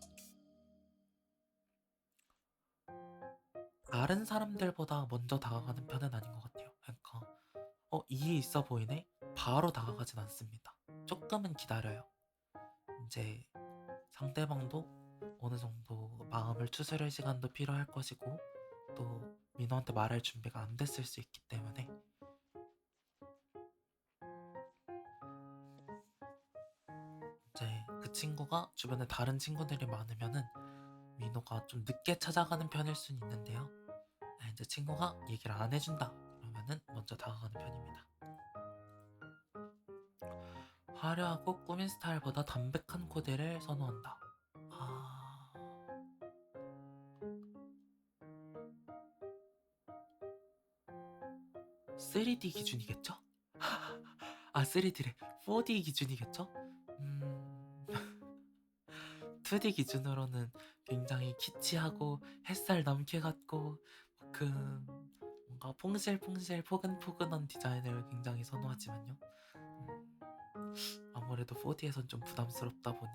다른 사람들보다 먼저 다가가는 편은 아닌 것 같아요. 그러니까 이해 있어 보이네? 바로 다가가진 않습니다. 조금은 기다려요. 이제 상대방도 어느 정도 마음을 추스릴 시간도 필요할 것이고 또 민호한테 말할 준비가 안 됐을 수 있기 때문에 이제 그 친구가 주변에 다른 친구들이 많으면은 민호가 좀 늦게 찾아가는 편일 수는 있는데요. 이제 친구가 얘기를 안 해준다 그러면은 먼저 다가가는 편입니다. 화려하고 꾸민 스타일보다 담백한 코디를 선호한다. 아, 3D 기준이겠죠? 아, 3D래. 4D 기준이겠죠? 음, 2D 기준으로는 굉장히 키치하고 햇살 남캐 같고 그 뭔가 퐁실퐁실 포근포근한 디자인을 굉장히 선호하지만요. 아무래도 4D에선 좀 부담스럽다 보니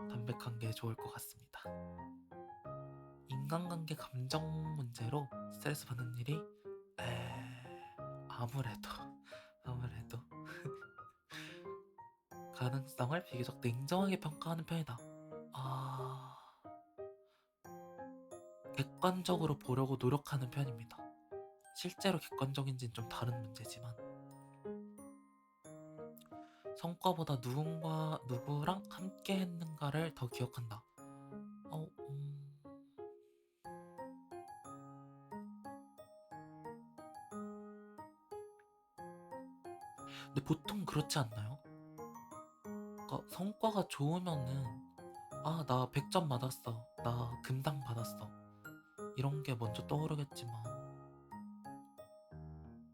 담백한 게 좋을 것 같습니다. 인간관계 감정 문제로 스트레스 받는 일이 아무래도 아무래도 가능성을 비교적 냉정하게 평가하는 편이다. 아, 객관적으로 보려고 노력하는 편입니다. 실제로 객관적인지는 좀 다른 문제지만 성과보다 누구랑 함께 했는가를 더 기억한다. 어, 근데 보통 그렇지 않나요? 그러니까 성과가 좋으면은 나 100점 받았어. 나 금당 받았어. 이런 게 먼저 떠오르겠지만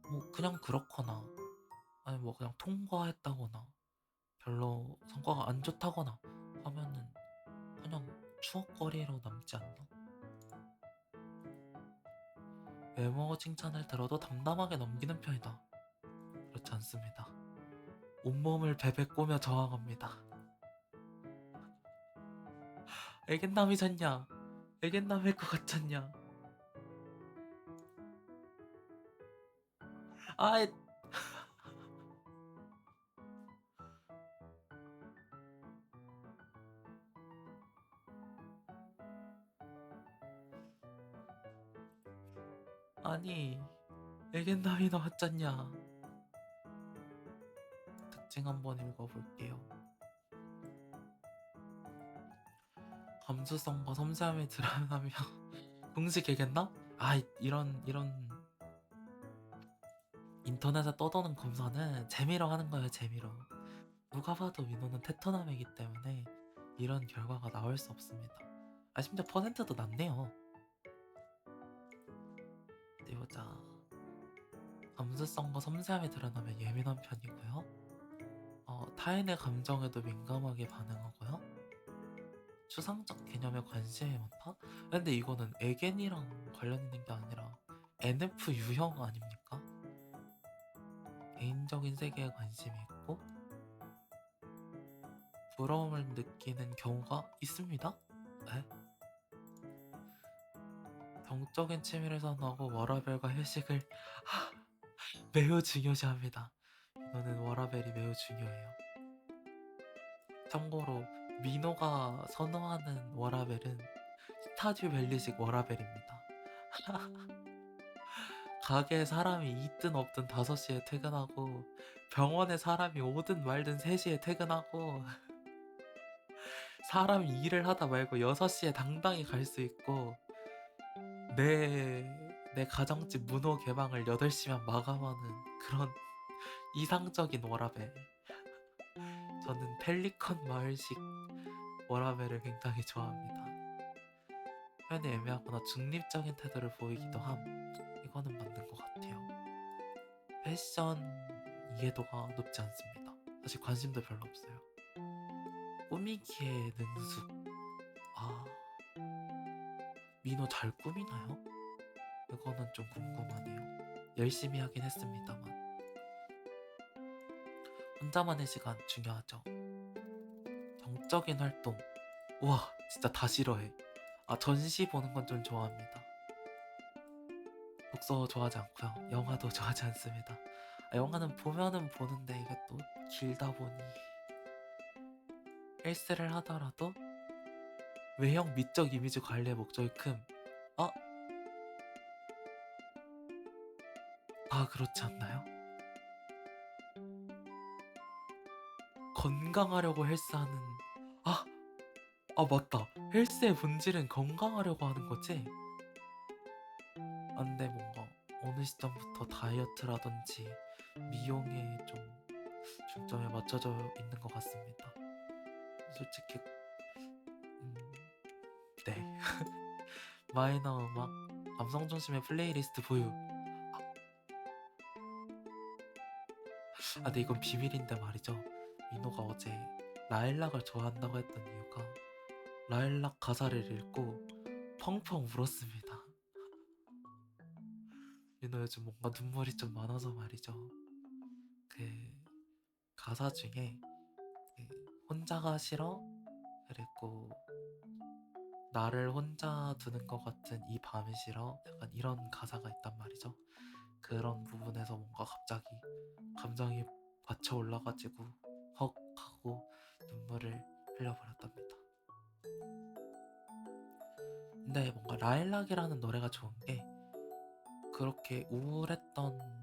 뭐 그냥 그렇거나 아니 뭐 그냥 통과했다거나 별로 성과가 안 좋다거나 하면은 그냥 추억거리로 남지 않나? 외모 칭찬을 들어도 담담하게 넘기는 편이다. 그렇지 않습니다. 온몸을 베베 꼬며 저항합니다. 애견남이잖냐? 애견남일 것 같잖냐? 아, 아니 애견남이 나왔잖냐? 특징 한번 읽어볼게요. 감수성과 섬세함이 드러나며 공식 애견남? 이런 인터넷에 떠도는 검사는 재미로 하는 거예요, 재미로. 누가 봐도 민호는 테토남이기 때문에 이런 결과가 나올 수 없습니다. 심지어 퍼센트도 낮네요. 어디 보자. 감수성과 섬세함이 드러나면 예민한 편이고요. 타인의 감정에도 민감하게 반응하고요. 추상적 개념에 관심이 많다? 근데 이거는 애견이랑 관련 있는 게 아니라 NF 유형 아닙니까? 개인적인 세계에 관심이 있고 부러움을 느끼는 경우가 있습니다. 네? 정적인 취미를 선호하고 워라벨과 휴식을 매우 중요시합니다. 이거는 워라벨이 매우 중요해요. 참고로 민호가 선호하는 워라벨은 스타듀 밸리식 워라벨입니다. 가게에 사람이 있든 없든 5시에 퇴근하고 병원에 사람이 오든 말든 3시에 퇴근하고 사람이 일을 하다 말고 6시에 당당히 갈 수 있고 내 가정집 문호 개방을 8시면 마감하는 그런 이상적인 워라벨. 저는 펠리컨 마을식 워라벨을 굉장히 좋아합니다. 표현이 애매하거나 중립적인 태도를 보이기도 함. 이거는 맞는 것 같아요. 패션 이해도가 높지 않습니다. 사실 관심도 별로 없어요. 꾸미기에 능숙. 민호 잘 꾸미나요? 이거는 좀 궁금하네요. 열심히 하긴 했습니다만. 혼자만의 시간 중요하죠. 정적인 활동. 우와, 진짜 다 싫어해. 전시 보는 건 좀 좋아합니다. 독서 좋아하지 않고요. 영화도 좋아하지 않습니다. 영화는 보면은 보는데 이게 또 길다 보니 헬스를 하더라도 외형 미적 이미지 관리의 목적이 큼. 다 그렇지 않나요? 건강하려고 헬스하는. 아, 맞다. 헬스의 본질은 건강하려고 하는 거지? 안돼, 뭔가 어느 시점부터 다이어트라든지 미용에 좀 감점에 맞춰져 있는 것 같습니다. 솔직히 네. 마이너 음악 감성 중심의 플레이리스트 보유. 근데 이건 비밀인데 말이죠. 민호가 어제 라일락을 좋아한다고 했던 이유가 라일락 가사를 읽고 펑펑 울었습니다. 민호 요즘 뭔가 눈물이 좀 많아서 말이죠. 그 가사 중에 혼자가 싫어? 그리고 나를 혼자 두는 것 같은 이 밤이 싫어? 약간 이런 가사가 있단 말이죠. 그런 부분에서 뭔가 갑자기 감정이 받쳐 올라가지고 헉 하고 눈물을 흘려버렸답니다. 근데 뭔가 라일락이라는 노래가 좋은 게 그렇게 우울했던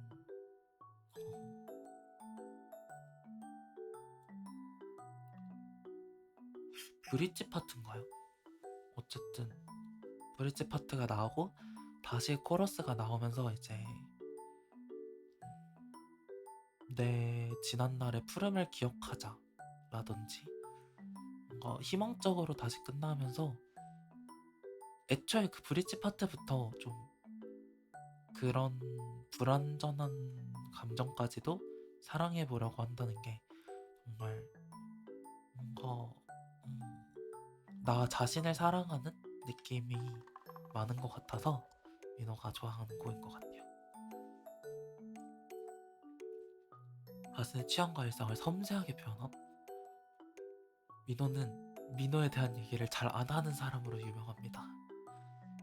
브릿지 파트인가요? 어쨌든 브릿지 파트가 나오고 다시 코러스가 나오면서 이제 내 지난날의 푸름을 기억하자 라든지 뭔가 희망적으로 다시 끝나면서 애초에 그 브릿지 파트부터 좀 그런 불완전한 감정까지도 사랑해보려고 한다는 게 정말 뭔가 나 자신을 사랑하는 느낌이 많은 것 같아서 민호가 좋아하는 곡인 것 같아요. 자신의 취향과 일상을 섬세하게 표현함? 민호는 민호에 대한 얘기를 잘 안 하는 사람으로 유명합니다.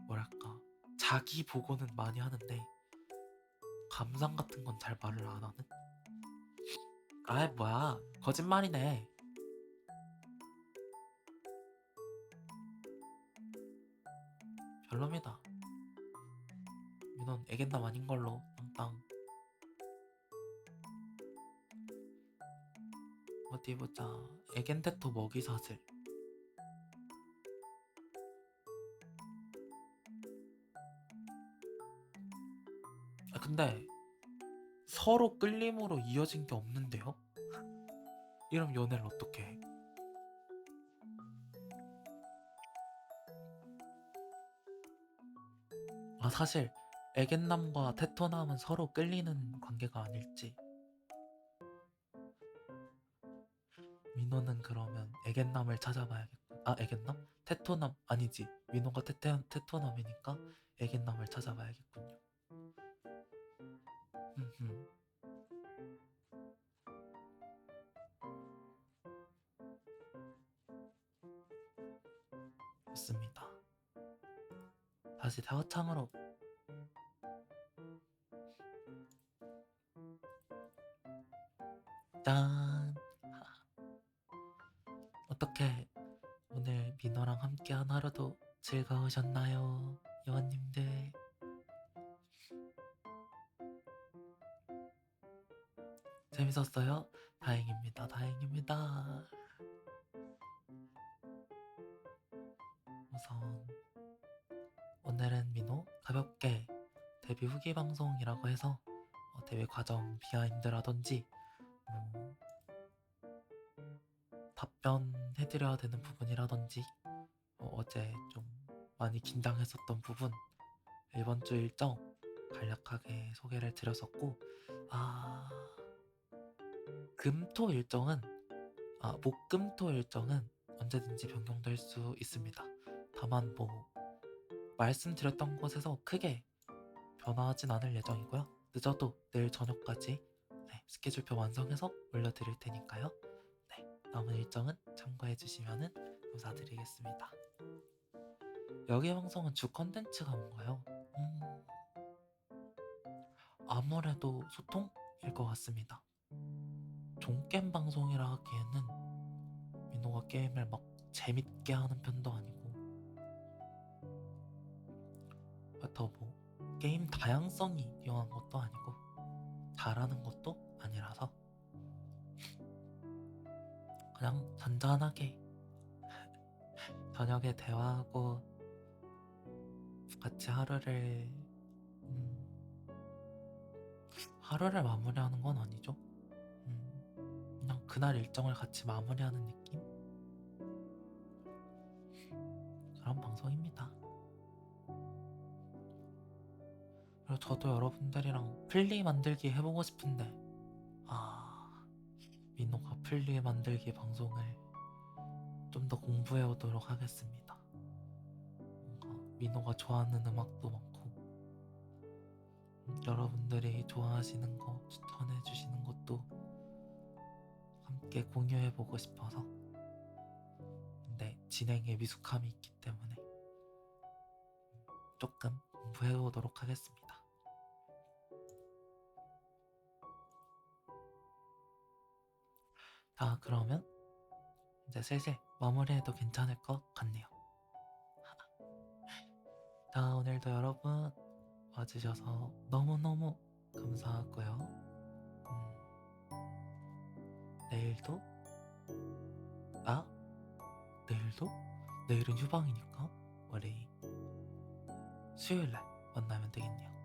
뭐랄까 자기 보고는 많이 하는데 감상 같은 건 잘 말을 안 하는? 아이 뭐야 거짓말이네. 별로입니다. 민호는 애견남 아닌 걸로 땅땅. 어디 보자. 애견테토 먹이사슬. 근데 서로 끌림으로 이어진 게 없는데요? 이럼 연애를 어떻게 해? 사실 애견남과 테토남은 서로 끌리는 관계가 아닐지. 민호는 그러면 애견남을 찾아봐야겠군. 애견남? 테토남 아니지. 민호가 테토남이니까 애견남을 찾아봐야겠군요. 좋습니다. 다시 대화창으로. 짠. 어떻게 오늘 민호랑 함께한 하루도 즐거우셨나요? 요원님들. 재밌었어요? 다행입니다. 다행입니다. 우선 오늘은 민호 가볍게 데뷔 후기 방송이라고 해서 데뷔 과정 비하인드라든지 뭐 답변해드려야 되는 부분이라든지 어제 좀 많이 긴장했었던 부분 이번 주 일정 간략하게 소개를 드렸었고 금토 일정은 목금토 일정은 언제든지 변경될 수 있습니다. 다만 뭐 말씀드렸던 곳에서 크게 변화하진 않을 예정이고요. 늦어도 내일 저녁까지 스케줄표 완성해서 올려드릴 테니까요. 남은 일정은 참고해 주시면 감사드리겠습니다. 여기 방송은 주 컨텐츠가 뭔가요? 아무래도 소통일 것 같습니다. 종겜 방송이라 하기에는 민호가 게임을 막 재밌게 하는 편도 아니고 더 뭐 게임 다양성이 뛰어난 것도 아니고 잘하는 것도 아니라서 그냥 잔잔하게 저녁에 대화하고 같이 하루를 마무리하는 건 아니죠. 그냥 그날 일정을 같이 마무리하는 느낌? 그런 방송입니다. 그리고 저도 여러분들이랑 플리 만들기 해보고 싶은데 민호가 플리 만들기 방송을 좀 더 공부해 오도록 하겠습니다. 뭔가 민호가 좋아하는 음악도 많고 여러분들이 좋아하시는 거 추천해 주시는 것도 함께 공유해 보고 싶어서. 근데 진행에 미숙함이 있기 때문에 조금 공부해 오도록 하겠습니다. 자, 그러면 이제 슬슬 마무리해도 괜찮을 것 같네요. 자, 오늘도 여러분 와주셔서 너무너무 감사하고요. 내일도? 아? 내일도? 내일은 휴방이니까 우리 수요일날 만나면 되겠네요.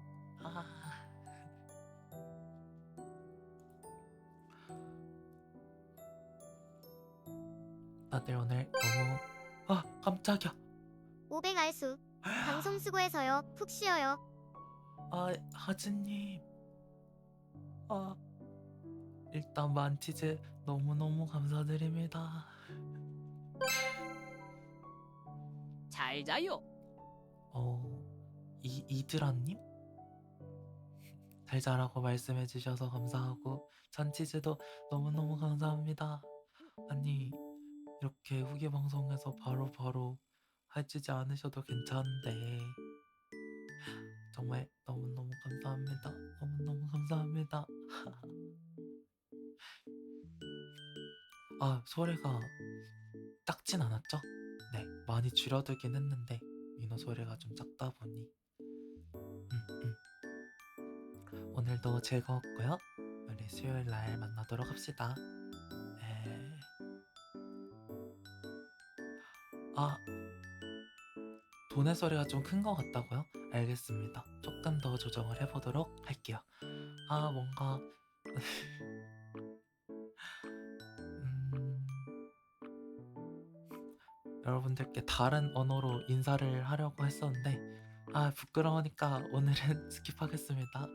다들 오늘 너무 깜짝이야. 오뱅 알수. 방송 수고해서요. 푹 쉬어요. 하즈님. 일단 만치즈 너무너무 감사드립니다. 잘 자요. 이드라님? 잘 자라고 말씀해 주셔서 감사하고 잔치즈도 너무너무 감사합니다. 아니 이렇게 후기 방송에서 바로바로 해주지 않으셔도 괜찮은데 정말 너무너무 감사합니다. 너무너무 감사합니다. 소리가 작진 않았죠? 네, 많이 줄어들긴 했는데 민호 소리가 좀 작다 보니 오늘도 즐거웠고요. 우리 수요일날 만나도록 합시다. 돈의 소리가 좀 큰 것 같다고요? 알겠습니다. 조금 더 조정을 해보도록 할게요. 뭔가 여러분들께 다른 언어로 인사를 하려고 했었는데 부끄러우니까 오늘은 스킵하겠습니다.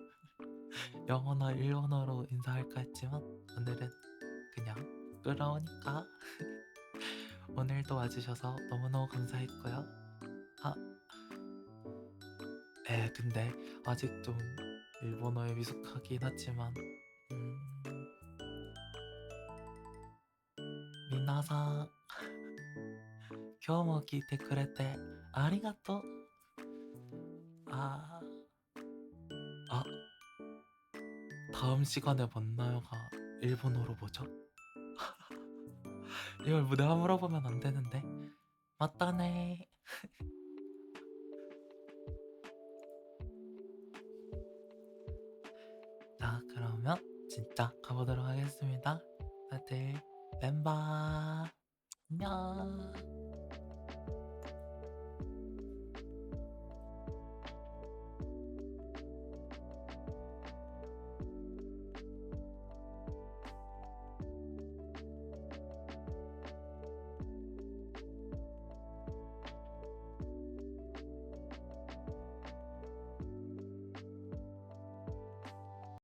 영어나 일본어로 인사할까 했지만 오늘은 그냥 부끄러우니까 오늘도 와주셔서 너무너무 감사했고요. 근데 아직 좀 일본어에 미숙하긴 하지만 미나상 今日も聞いてくれてありがとう。다음 시간에 만나요가 일본어로 뭐죠? 이걸 내가 물어보면 안 되는데. 맞다네. 자, 그러면 진짜 가보도록 하겠습니다. 다들 멤버 안녕.